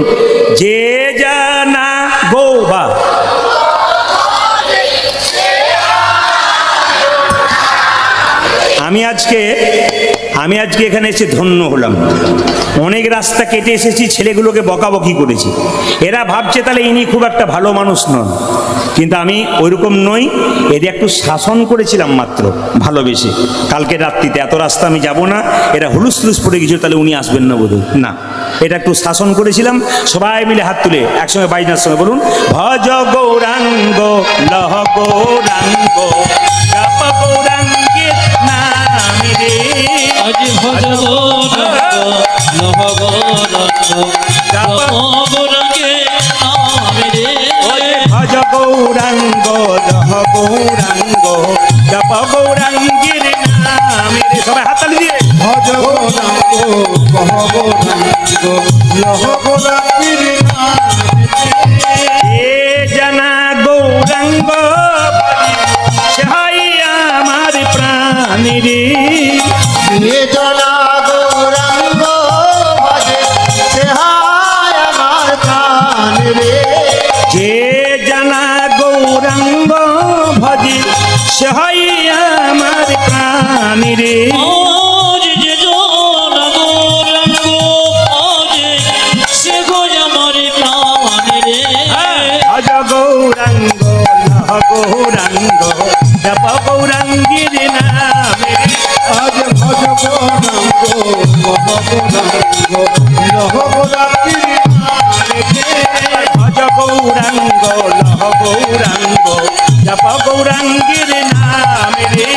যে জানা গৌ বা। আমি আজকে এখানে এসে ধন্য হলাম। অনেক রাস্তা কেটে এসেছি, ছেলেগুলোকে বকাবকি করেছি। এরা ভাবছে তাহলে ইনি খুব একটা ভালো মানুষ নন, কিন্তু আমি ওইরকম নই। এদের একটু শাসন করেছিলাম মাত্র, ভালোবেসে। কালকে রাত্রিতে এত রাস্তা আমি যাব না, এরা হুলুস হুলুস পড়ে গেছিল, তাহলে উনি আসবেন না বোধহয় না, এটা একটু শাসন করেছিলাম। সবাই মিলে হাত তুলে একসঙ্গে বাইনার সঙ্গে বলুন, ভজ গৌরাঙ্গ লহ গৌরাঙ্গ জপ গৌরাঙ্গের নাম রে। আজ ভজ গৌরাঙ্গ লহ গৌরাঙ্গ জপ গৌরাঙ্গে নাম রে। ভজ গৌরাঙ্গ লহ গৌরাঙ্গ জপ গৌরাঙ্গের নাম রে। সবাই হাততালি দিয়ে ভজ গৌরাঙ্গ কহ গৌরাঙ্গ লহ গৌরাঙ্গের এ জানা গৌরাঙ্গ সে হয় আমার প্রাণ রে। জনা গৌরাঙ্গ ভজে সেহায় আমার প্রাণ রে। যে জানা গৌরাঙ্গ ভজে সে হয় আমার প্রাণ রে। আজ যে জনা গৌরাঙ্গ ভজে সে গো আমার প্রাণ রে। ভজ গৌরাঙ্গ লহ গৌরাঙ্গ জপ গৌরাঙ্গের নাম রে। আজ ভজ গৌরাঙ্গ কহ গৌরাঙ্গ লহ গৌরাঙ্গের ভজ গৌরাঙ্গ লহ গৌরাঙ্গ জপ গৌরাঙ্গের নাম রে।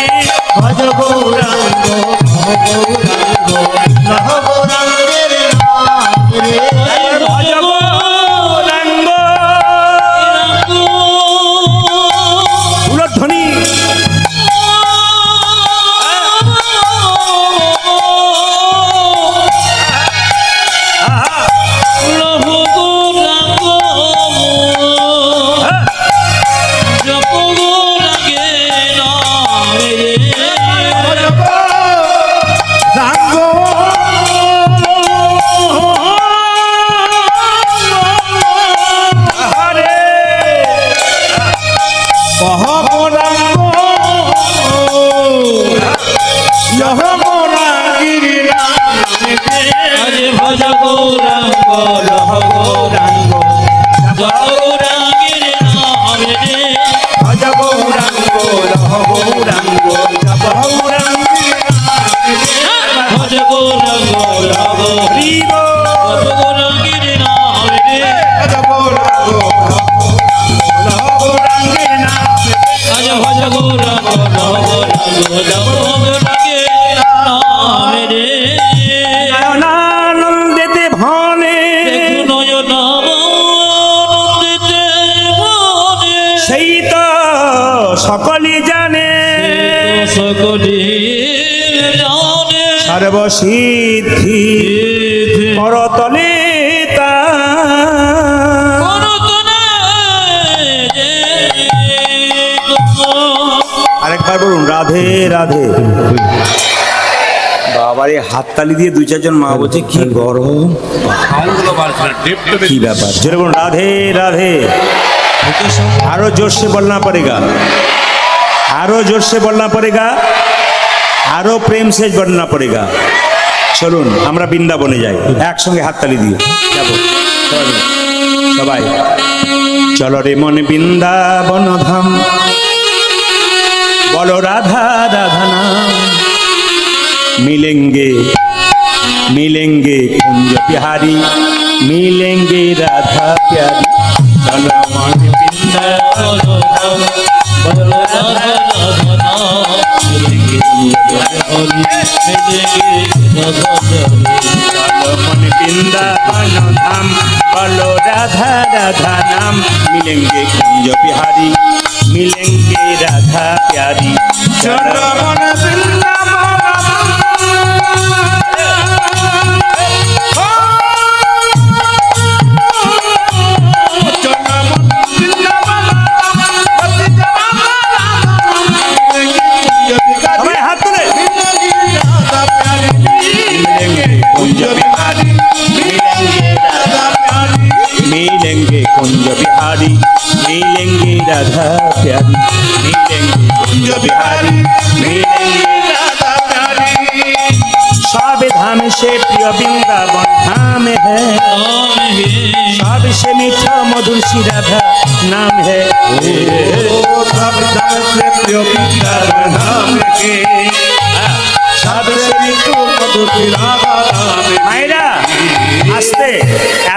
ভজ গৌরাঙ্গ কহ গৌরাঙ্গ লহ গৌরাঙ্গের নাম রে। ভজ গৌরাঙ্গ উলধ্বনি। আহা, লহ গৌরাঙ্গ হ্যাঁ। জপ গৌরাঙ্গে নাম রে। আহারে, আজ ভজ গৌরাঙ্গ লহ গৌরাঙ্গ জপ গৌরাঙ্গের নাম রে। ভজ গৌরাঙ্গ লহ গৌরাঙ্গ জপ গৌরাঙ্গের নাম রে। ভজ গৌরাঙ্গ লহ হরি বল। জপ গৌরাঙ্গের নাম রে। লহ গৌরাঙ্গের নাম রে। আজ ভজ গৌরাঙ্গ লহ গৌরাঙ্গ জপ গৌরাঙ্গের নাম রে। নয়নানন্দেতে ভনে দেখু নয়নানন্দিতে মনে, সেই তো সকলই জানে। সকলে জানে। সর্বসিদ্ধি করতলে আরেকবার বলুন, রাধে রাধে। বাবারে হাততালি দিয়ে দুই চারজন মা বলছে কি গরম, কি ব্যাপার, জোরে বলুন রাধে রাধে। আরো जोर से बोलना पड़ेगा, আরো जोर से बोलना पड़ेगा, আরো প্রেম से बोलना पड़ेगा। চলুন আমরা বৃন্দাবনে যাই, একসঙ্গে হাততালি দিয়ে যাবো সবাই। চলো রে মন বৃন্দাবন ধাম, बोलो राधा राधा नाम, मिलेंगे मिलेंगे कुंज बिहारी, मिलेंगे राधा प्यारी। चलो मन वृंदावन धाम, बोलो राधा राधा नाम, मिलेंगे कुंज बिहारी, मिलेंगे राधा प्यारी। चलो मन मिलेंगे कुंज बिहारी, मिलेंगे राधा प्यारी, मिलेंगे कुंज बिहारी, मिलेंगे राधा प्यारी। सब धाम से प्रिय वृंदावन धाम है, सबसे मीठा मधुर श्री राधा नाम है। सब धाम से प्रिय वृंदावन धाम है, सबसे मीठा मधुर श्री राधा नाम है। मायरा আসতে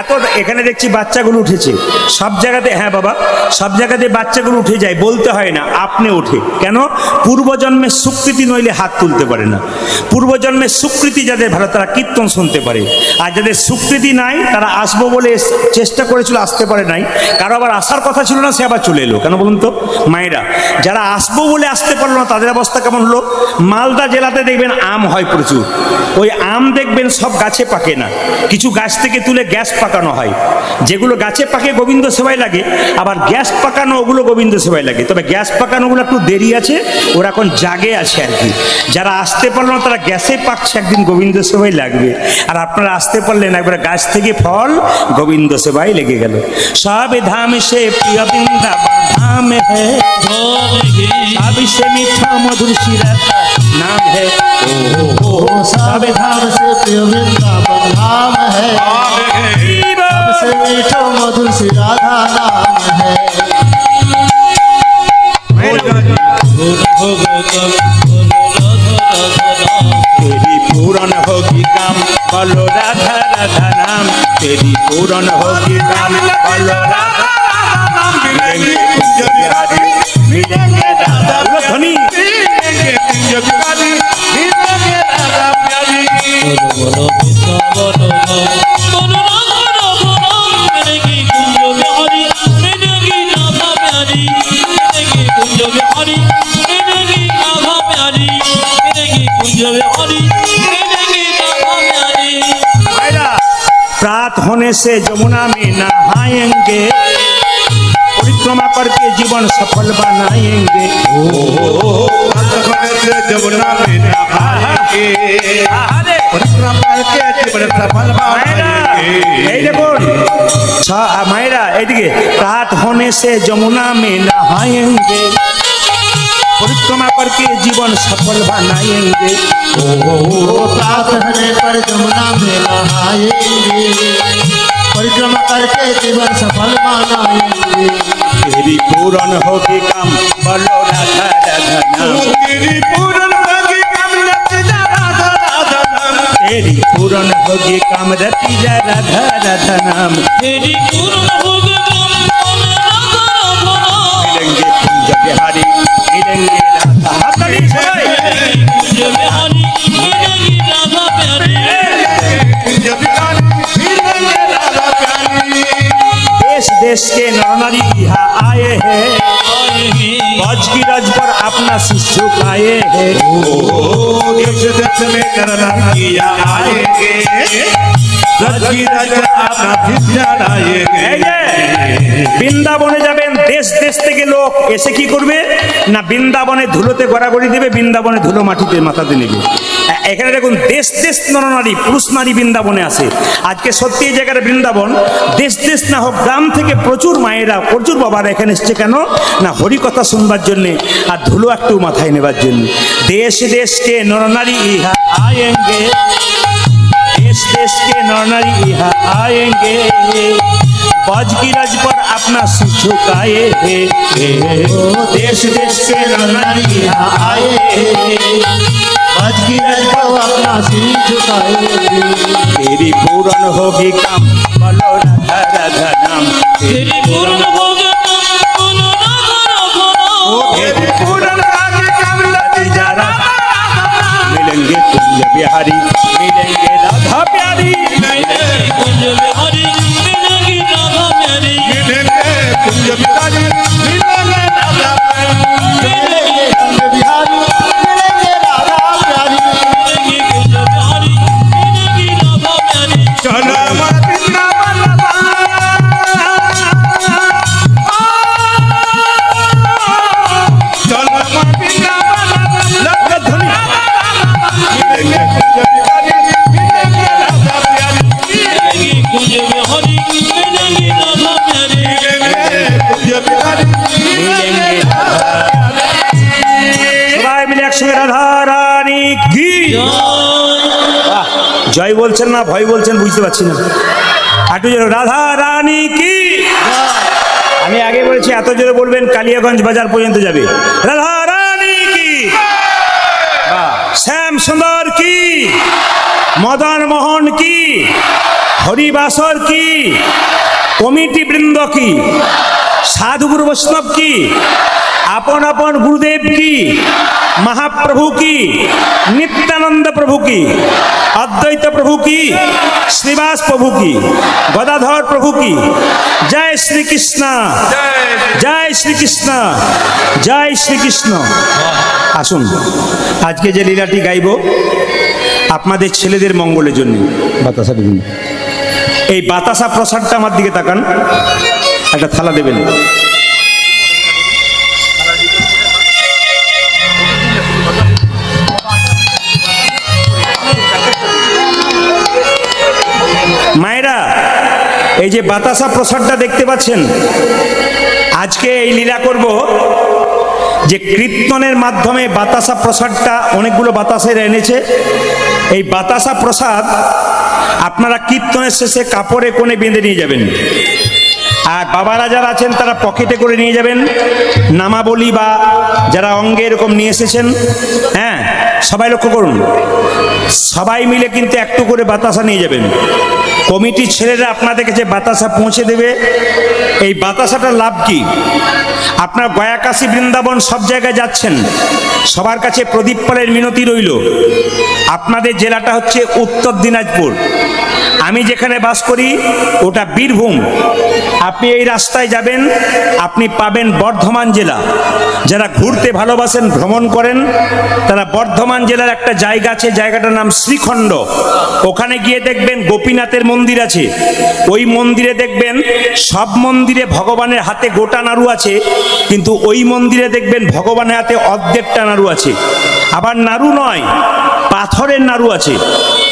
এত এখানে দেখছি বাচ্চাগুলো উঠেছে সব জায়গাতে, হ্যাঁ বাবা সব জায়গাতে বাচ্চাগুলো উঠে যায়, বলতে হয় না, আপনি ওঠে কেন? পূর্বজন্মের স্বীকৃতি নইলে হাত তুলতে পারে না। পূর্বজন্মের স্বীকৃতি যাদের ভালো তারা কীর্তন শুনতে পারে, আর যাদের স্বীকৃতি নাই তারা আসবো বলে চেষ্টা করেছিল, আসতে পারে নাই। কারো আবার আসার কথা ছিল না, সে আবার চলে এলো। কেন বলুন তো মায়েরা? যারা আসবো বলে আসতে পারলো না তাদের অবস্থা কেমন হলো? মালদা জেলাতে দেখবেন আম হয় প্রচুর, ওই আম দেখবেন সব গাছে পাকে না, কিছু গাছ থেকে তুলে গ্যাস পাকানো হয়। যেগুলো গাছে পাকে গোবিন্দ সেবায় লাগে, আবার গ্যাস পাকানো ওগুলো গোবিন্দ সেবায় লাগে। তবে গ্যাস পাকানোগুলো একটু দেরি আছে, ওরা এখন জাগে আছে আর কি। যারা আসতে পারলো না তারা গ্যাসে পাকছে, একদিন গোবিন্দ সেবায় লাগবে। আর আপনারা আসতে পারলেন, একবার গাছ থেকে ফল গোবিন্দ সেবায় লেগে গেল। সব ধাম সে প্রিয় বৃন্দাবন ধাম है, सबसे मीठा मधुर श्री राधा नाम है। सब धाम से प्रिय वृंदावन धाम है, सबसे मीठा मधुर श्री राधा नाम है। तेरी पूरन होगी काम, बोलो राधा राधा नाम, तेरी पूरन होगी काम, बोलो राधा राधा नाम। मिलेंगे कुंज बिहारी, मिलेंगे राधा ध्वनि, मिलेंगे कुंज बिहारी, मिलेंगे राधा प्यारी। प्रात होने से जमुना में नहाएंगे, परिक्रमा करके जीवन सफल बनाएंगे। प्रात होने से जमुना में नहाएंगे, परिक्रमा करके जीवन सफल बनाएंगे। এই দেখুন মায়েরা এইদিকে, प्रात होने से जमुना में नहाएंगे, परिक्रमा करके जीवन सफल बनाएंगे। प्रात होने पर जमुना में नहाएंगे, परिक्रमा करके जीवन सफल बनाएंगे। तेरी पूरन होगी काम, बोलो राधा राधा नाम, तेरी पूरन होगी काम, रतिजा राधा राधा नाम, तेरी पूरन होगी काम, रतिजा राधा राधा नाम, तेरी पूरन होगी काम, राधा राधा नाम। मिलेंगे कुंज बिहारी, मिलेंगे राधा हाथड़ी सबाई, कुंज बिहारी, मिलेंगे राधा प्यारी, कुंज बिहारी, मिलेंगे राधा प्यारी। देश देश के नर नारी यहाँ आए हैं, बज की रज पर अपना शिष्य झुकाए हैं। देश देश रस में नर नर किया आएंगे रज की रज अपना फिर जलाएंगे এই যে বৃন্দাবনে যাবেন, দেশ দেশ থেকে লোক এসে কি করবে না, বৃন্দাবনে ধুলোতে গড়াগড়ি দেবে, বৃন্দাবনে ধুলো মাটিতে মাথাতে নেবে। এখানে দেখুন দেশ দেশ নরনারী পুরুষ নারী বৃন্দাবনে আসে। আজকে সত্যি এই জায়গাটা বৃন্দাবন, দেশ দেশ না হোক গ্রাম থেকে প্রচুর মায়েরা প্রচুর বাবারা এখানে এসছে কেন না, হরিকথা শুনবার জন্যে আর ধুলো একটু মাথায় নেবার জন্য। দেশ দেশকে নরনারী ইহা আয়েঙ্গে, देश देश के नर नारी यहाँ आएंगे, बाज की रज पर अपना सिर झुकाए, देश देश के नर नारी यहाँ आएंगे, आज की रज को अपना सिर झुकाएंगे। तेरी पूर्ण होगी काम बोलो राधा राधा नाम, तेरी पूर्ण होगी बोलो राधा राधा नाम। तेरी पूर्ण होगी काम लती जा राधा, मिलेंगे कुंज बिहारी मिलेंगे राधा प्यारी, कुंज बिहारी मिलेगी राधा प्यारी, मिलेंगे कुंज बिहारी मिलेंगे राधा मिलेगी कुंज बिहारी मिलेंगे राधा प्यारी, मिलेगी कुंज बिहारी मिलेगी राधा प्यारी। चलो अमर वृंदावन चलो अमर वृंदावन लग धुनी मिलेंगे कुंज बिहारी मिलेंगे राधा प्यारी मिलेगी कुंज बिहारी मिलेगी राधा प्यारी, मिलेंगे कुंज बिहारी मिलेंगे राधा সবাই মিলে একসঙ্গে রাধা রানী কি বাহ, জয় বলছেন না ভয় বলছেন বুঝতে পারছি না, একটু জোরে রাধা রানী কি। আমি আগে বলেছি এত জোরে বলবেন কালিয়াগঞ্জ বাজার পর্যন্ত যাবে। রাধা রানী কি, বাহ, শ্যাম সুন্দর কি, মদন মোহন কি, হরিবাসর কি, কমিটি বৃন্দ কি, সাধুগুরু বৈষ্ণব কি, আপন আপন গুরুদেব কি, महाप्रभु की, नित्यानंद प्रभु की, अद्वैत प्रभु की, श्रीवास प्रभु की, गदाधर प्रभु की, जय श्री कृष्ण, जय श्री कृष्ण, जय श्री कृष्ण। আসুন আজকে যে লীলাটি গাইব আপনাদের ছেলেদের মঙ্গলের জন্য। বাতাসা দিন, এই বাতাসা প্রসাদটা আমার দিকে তাকান, একটা থালা দেবেন। মায়েরা এই যে বাতাসা প্রসাদটা দেখতে পাচ্ছেন, আজকে এই লীলা করব যে কীর্তনের মাধ্যমে বাতাসা প্রসাদটা অনেকগুলো বাতাসের এনেছে। এই বাতাসা প্রসাদ আপনারা কীর্তনের শেষে কাপড়ে কোণে বেঁধে নিয়ে যাবেন, আর বাবারা যারা আছেন তারা পকেটে করে নিয়ে যাবেন। নামাবলী বা যারা অঙ্গে এরকম নিয়ে এসেছেন, হ্যাঁ সবাই লক্ষ্য করুন, সবাই মিলে কিন্তু একটু করে বাতাসা নিয়ে যাবেন। কমিটির ছেলেরা আপনাদের কাছে বাতাসা পৌঁছে দেবে। এই বাতাসাটার লাভ কি, আপনার গয়া কাশী বৃন্দাবন সব জায়গায় যাচ্ছেন, সবার কাছে প্রদীপ পালের মিনতি রইল। আপনাদের জেলাটা হচ্ছে উত্তর দিনাজপুর, আমি যেখানে বাস করি ওটা বীরভূম। আপনি এই রাস্তায় যাবেন, আপনি পাবেন বর্ধমান জেলা। যারা ঘুরতে ভালোবাসেন, ভ্রমণ করেন, তারা বর্ধমান জেলার একটা জায়গা আছে, জায়গাটার নাম শ্রীখণ্ড। ওখানে গিয়ে দেখবেন গোপীনাথের মন্দির আছে। ওই মন্দিরে দেখবেন সব মন্দিরে ভগবানের হাতে গোটা নাড়ু আছে, কিন্তু ওই মন্দিরে দেখবেন ভগবানের হাতে অর্ধেকটা নাড়ু আছে। আবার নাড়ু নয়, পাথরের নাড়ু আছে।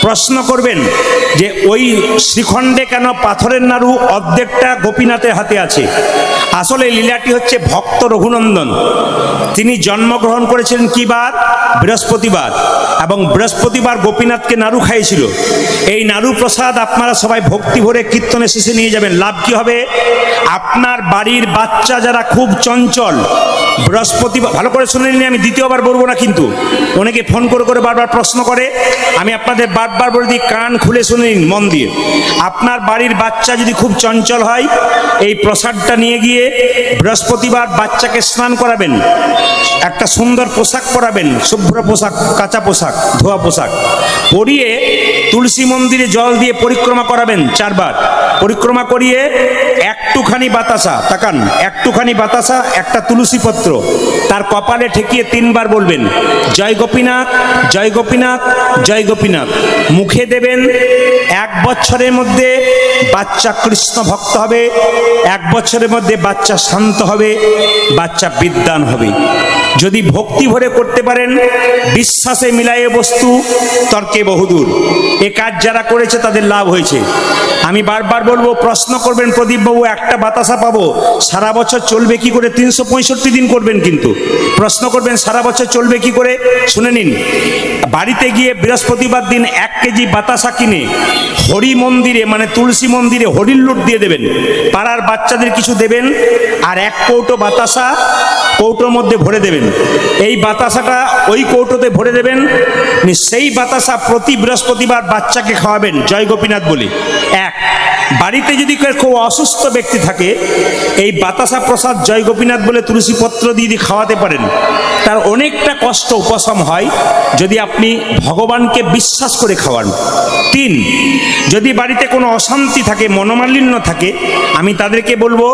প্রশ্ন করবেন যে ওই শ্রীখণ্ডে কেন পাথরের নাড়ু অর্ধেকটা গোপীনাথের হাতে আছে? আসলে লীলাটি হচ্ছে ভক্ত রঘুনন্দন। তিনি জন্মগ্রহণ করেছিলেন কি বার? বৃহস্পতিবার, এবং বৃহস্পতিবার গোপীনাথকে নাড়ু খাইয়েছিল। এই নাড়ু প্রসাদ আপনারা সবাই ভক্তি ভরে কীর্তনের শেষে নিয়ে যাবেন। লাভ কি হবে? আপনার বাড়ির বাচ্চা যারা খুব চঞ্চল, বৃহস্পতিবার, ভালো করে শুনে নিন, আমি দ্বিতীয়বার বলবো না, কিন্তু অনেকে ফোন করে করে বারবার প্রশ্ন করে, আমি আপনাদের বারবার বলে দিই, কান খুলে শুনে নিন মন দিয়ে। আপনার বাড়ির বাচ্চা যদি খুব চঞ্চল হয়, এই প্রসাদটা নিয়ে গিয়ে বৃহস্পতিবার বাচ্চাকে স্নান করাবেন, একটা সুন্দর পোশাক পরাবেন, শুভ্র পোশাক, কাঁচা পোশাক, ধোয়া পোশাক পরিয়ে তুলসী মন্দিরে জল দিয়ে পরিক্রমা করাবেন 4 বার। পরিক্রমা করিয়ে একটুখানি বাতাসা, তাকান, একটুখানি বাতাসা, একটা তুলসী পত্র তার কপালে ঠেকিয়ে 3 বার বলবেন, জয় গোপীনাথ, জয় গোপীনাথ, জয় গোপীনাথ। মুখে দেবেন। 1 বছরের মধ্যে বাচ্চা কৃষ্ণ ভক্ত হবে, 1 বছরের মধ্যে বাচ্চা শান্ত হবে, বাচ্চা বিদ্বান হবে। যদি ভক্তি ভরে করতে পারেন, বিশ্বাসে মিলায়ে বস্তু, তর্কে বহুদূর। এ কাজ যারা করেছে তাদের লাভ হয়েছে। আমি বারবার বলবো, প্রশ্ন করবেন প্রদীপবাবু, একটা বাতাসা পাবো, সারা বছর চলবে কি করে? 365 দিন করবেন, কিন্তু প্রশ্ন করবেন সারা বছর চলবে কি করে? শুনে নিন, বাড়িতে গিয়ে বৃহস্পতিবার দিন 1 কেজি বাতাসা কিনে হরি মন্দিরে, মানে তুলসী মন্দিরে হরির লুট দিয়ে দেবেন। পাড়ার বাচ্চাদের কিছু দেবেন, আর 1 কৌটো বাতাসা কৌটোর মধ্যে ভরে দেবেন। এই বাতাসাটা ওই কৌটোতে ভরে দেবেন। সেই বাতাসা প্রতি বৃহস্পতিবার বাচ্চাকে খাওয়াবেন জয় গোপীনাথ বলে। 1, বাড়িতে যদি কেউ অসুস্থ ব্যক্তি থাকে, এই বাতাসা প্রসাদ জয় গোপীনাথ বলে তুলসী পত্র দিয়ে খাওয়াতে পারেন, তার অনেকটা কষ্ট উপশম হয় যদি আপনি ভগবানকে বিশ্বাস করে খাওয়ান। 3, যদি বাড়িতে কোনো অশান্তি থাকে, মনোমালিন্য থাকে, আমি তাদেরকে বলবো,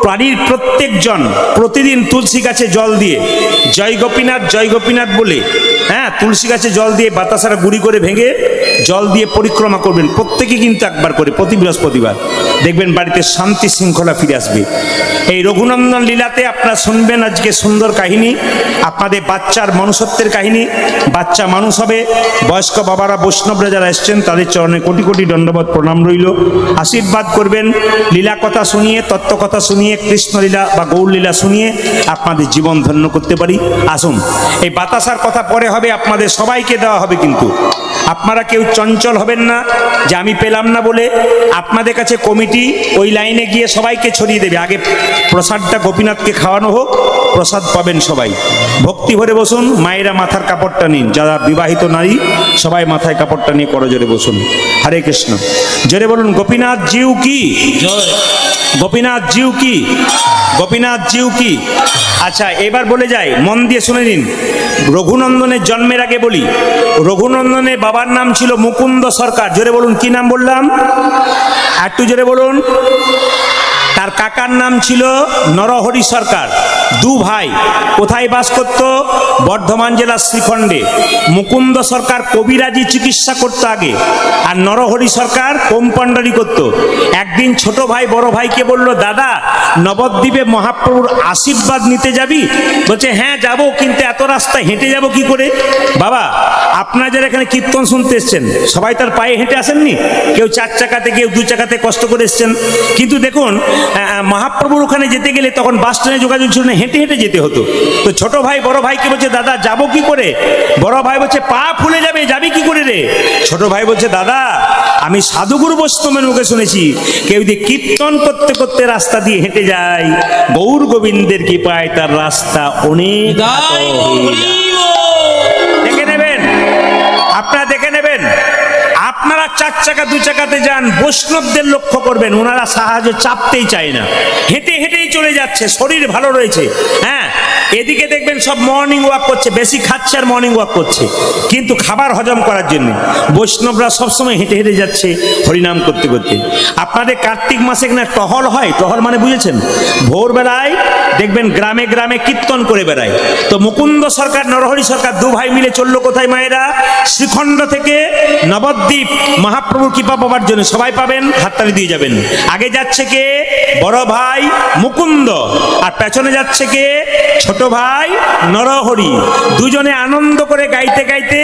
বাড়ির প্রত্যেকজন প্রতিদিন তুলসী গাছে জল দিয়ে জয় গোপীনাথ, জয় গোপীনাথ বলে, হ্যাঁ, তুলসী গাছে জল দিয়ে বাতাসারা গুঁড়ি করে ভেঙে জল দিয়ে পরিক্রমা করবেন। প্রত্যেকে কিন্তু একবার করে প্রতি বৃহস্পতিবার, দেখবেন বাড়িতে শান্তি শৃঙ্খলা ফিরে আসবে। এই রঘুনন্দন লীলাতে আপনারা শুনবেন আজকে সুন্দর কাহিনী, আপনাদের বাচ্চার মনুষ্যত্বের কাহিনী। বাচ্চা মানুষ হবে। বয়স্ক বাবারা, বৈষ্ণবরা যারা এসছেন, তাদের চরণে কোটি কোটি দণ্ডবত প্রণাম রইল। আশীর্বাদ করবেন। লীলা কথা শুনিয়ে, তত্ত্ব কথা শুনিয়ে, কৃষ্ণলীলা বা গৌরলীলা শুনিয়ে আপনাদের জীবন ধন্য করতে পারি। আসুন, এই বাতাসার কথা পরে হবে, আপনাদের সবাইকে দেওয়া হবে, কিন্তু আপনারা কেউ চঞ্চল হবেন না যে আমি পেলাম না বলে। আপনাদের কাছে কমিটি ওই লাইনে গিয়ে সবাইকে ছড়িয়ে দেবে। আগে প্রসাদটা গোপীনাথকে খাওয়ানো হোক, প্রসাদ পাবেন সবাই। ভক্তি ভরে বসুন। মায়েরা মাথার কাপড়টা নিন, যারা বিবাহিত নারী সবাই মাথায় কাপড়টা নিয়ে করজোরে বসুন। হরে কৃষ্ণ। জোরে বলুন, গোপীনাথ জিউ কি জয়। গোপীনাথ জিউ কি, গোপীনাথ জিউ কি। আচ্ছা, এবার বলে যাই, মন দিয়ে শুনে নিন। রঘুনন্দনের জন্মের আগে বলি, রঘুনন্দনের বাবার নাম ছিল মুকুন্দ সরকার। জোরে বলুন, কি নাম বললাম? একটু জোরে বলুন। তার কাকার নাম ছিল নরহরি সরকার। 2 ভাই কোথায় বাস করত? বর্ধমান জেলার শ্রীখণ্ডে। মুকুন্দ সরকার কবিরাজি চিকিৎসা করতো আগে, আর নরহরি সরকার কম্পাউন্ডারি করত। একদিন ছোট ভাই বড় ভাইকে বলল, দাদা, নবদ্বীপে মহাপ্রভুর আশীর্বাদ নিতে যাবি? বলছে, হ্যাঁ যাব, কিন্তু এত রাস্তা হেঁটে যাব কি করে? বাবা, আপনারা যারা এখানে কীর্তন শুনতে এসছেন, সবাই তার পায়ে হেঁটে আসেননি। কেউ 4 চাকাতে, কেউ 2 চাকাতে কষ্ট করে এসছেন। কিন্তু দেখুন, মহাপ্রভুর ওখানে যেতে গেলে তখন বাস স্ট্যান্ডে যোগাযোগ ছিল না, হেঁটে হেঁটে যেতে হতো। তো ছোট ভাই বড় ভাইকে বলছে, দাদা যাবো কি করে? বড় ভাই বলছে, পা ফুলে যাবে, যাবি কি করে রে? ছোট ভাই বলছে, দাদা, আমি সাধুগুরু বৈষ্ণবের মুখে শুনেছি, কেউ যদি কীর্তন করতে করতে রাস্তা দিয়ে হেঁটে যায়, গৌর গোবিন্দের কৃপায় তার রাস্তা অনেক জয় হরি বল। দেখে নেবেন, আপনারা দেখে নেবেন। আপনারা 4 চাকা 2 চাকাতে যান, বৈষ্ণবদের লক্ষ্য করবেন, ওনারা সাহায্য চাপতেই চায় না, হেঁটে হেঁটেই চলে যাচ্ছে, শরীর ভালো রয়েছে। হ্যাঁ, এদিকে দেখবেন সব মর্নিং ওয়াক করছে, বেশি খাচ্ছে আর মর্নিং ওয়াক করছে, কিন্তু খাবার হজম করার জন্য। বৈষ্ণবরা সবসময় হেঁটে হেঁটে যাচ্ছে হরিনাম করতে করতে। আপনাদের কার্তিক মাসে না টহল হয়, টহল মানে বুঝেছেন? ভোরবেলায় দেখবেন গ্রামে গ্রামে কীর্তন করে বেড়ায়। তো মুকুন্দ সরকার, নরহরি সরকার 2 ভাই মিলে চললো কোথায় মায়েরা? শ্রীখণ্ড থেকে নবদ্বীপ মহাপ্রভুর কৃপা পাবার জন্য। সবাই পাবেন, হাততালি দিয়ে যাবেন। আগে যাচ্ছে কে? বড় ভাই মুকুন্দ, আর পেছনে যাচ্ছে কে? ছোট ভাই নরহরি। দুজনে আনন্দ করে গাইতে গাইতে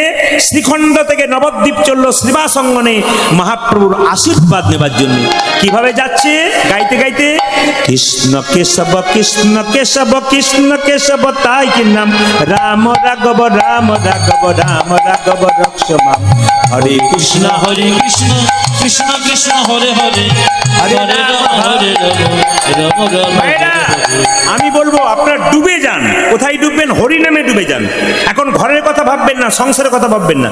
শ্রীখণ্ড থেকে নবদ্বীপ চললো শ্রীবাস অঙ্গনে মহাপ্রভুর আশীর্বাদ নেবার জন্য। কিভাবে যাচ্ছে? গাইতে গাইতে, কৃষ্ণ কেশব কৃষ্ণ কেশব কৃষ্ণ কেশব তাই কি নাম, রাম রাঘব রাম রাঘব রাম রাঘব রক্ষমাম, হরে কৃষ্ণ হরে কৃষ্ণ কৃষ্ণ কৃষ্ণ হরে হরে, হরে রাম হরে রাম রাম রাম ভাইরা, আমি বলবো আপনারা ডুবে যান। কোথায় ডুববেন? হরি নামে ডুবে যান। এখন ঘরের কথা ভাববেন না, সংসারের কথা ভাববেন না।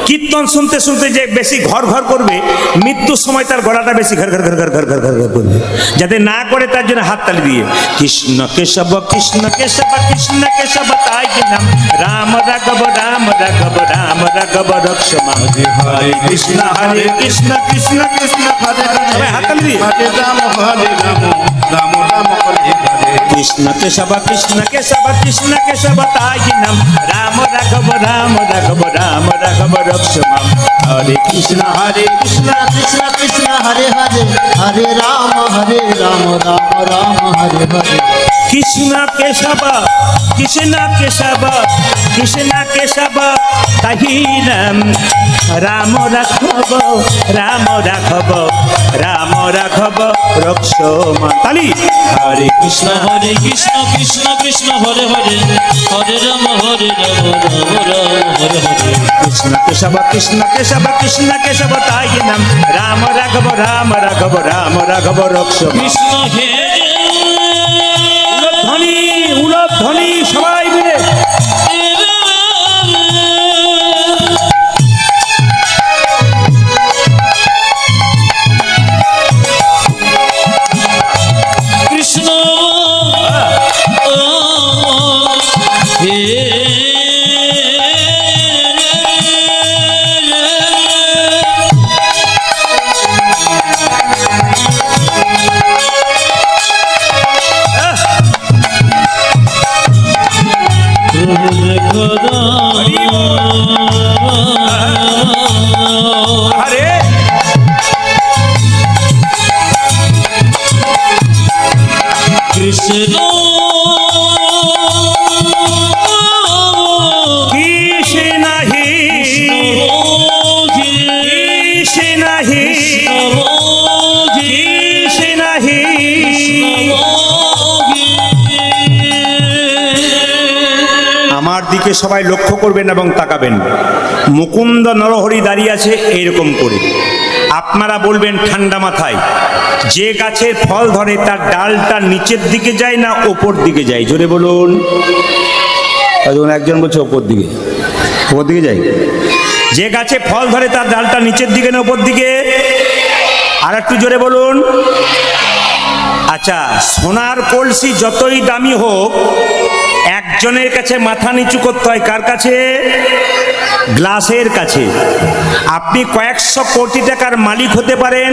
কীর্তন শুনতে শুনতে যে বেশি ঘর ঘর করবে, মৃত্যুর সময় তার গলাটা বেশি ঘর ঘর ঘর ঘর ঘর ঘর ঘর ঘর করবে। যাতে না করে তার জন্য হাততালি দিয়ে, কৃষ্ণ কেশব কৃষ্ণ কেশব কৃষ্ণ কেশব তাই কি নাম, রাম রাঘব রাম রাঘব রাম রাঘব রক্ষ মাম। হরে কৃষ্ণ কৃষ্ণ কৃষ্ণ হরে হরে সবাই হাততালি দিয়ে। হরে রাম রাম রাম হরে হরে কৃষ্ণ কেশব কৃষ্ণ কেশব তাই নাম রাম রাঘব রাম রাঘব রক্ষ মাম। হরে কৃষ্ণ কৃষ্ণ কৃষ্ণ কৃষ্ণ হরে হরে হরে রাম রাম রাম হরে হরে কৃষ্ণ কেশব তাহি নাম রাম রাঘব রক্ষ মাম। তালি। হরে কৃষ্ণ কৃষ্ণ কৃষ্ণ হরে হরে হরে রাম হরে হরে কৃষ্ণ কেশব তাই নাম রাম রাঘব রক্ষ মাম। কৃষ্ণ হে উলধ্বনি সবাই মিলে। কৃষ্ণ হে আরে কৃষ্ণ আমার দিকে সবাই লক্ষ্য করবেন এবং তাকাবেন। মুকুন্দ নরহরি দাঁড়িয়ে আছে এইরকম করে। আপনারা বলবেন ঠান্ডা মাথায়, যে গাছের ফল ধরে তার ডালটা নিচের দিকে যায় না ওপর দিকে যায়? জোরে বলুন। একজন বলছে ওপর দিকে যায়। যে গাছে ফল ধরে তার ডালটা নিচের দিকে না ওপর দিকে? আর একটু জোরে বলুন। আচ্ছা, সোনার কলসি যতই দামি হোক, একজনের কাছে মাথা নিচু করতে হয়। কার কাছে? গ্লাসের কাছে। আপনি কয়েকশো কোটি টাকার মালিক হতে পারেন,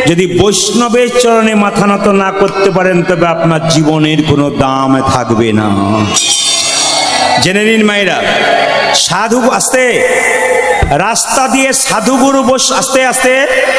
যদি বৈষ্ণবের চরণে মাথা নত না করতে পারেন তবে আপনার জীবনের কোনো দাম থাকবে না। জেনে নিন মায়েরা, সাধু আস্তে রাস্তা দিয়ে সাধুগুরু আস্তে আস্তে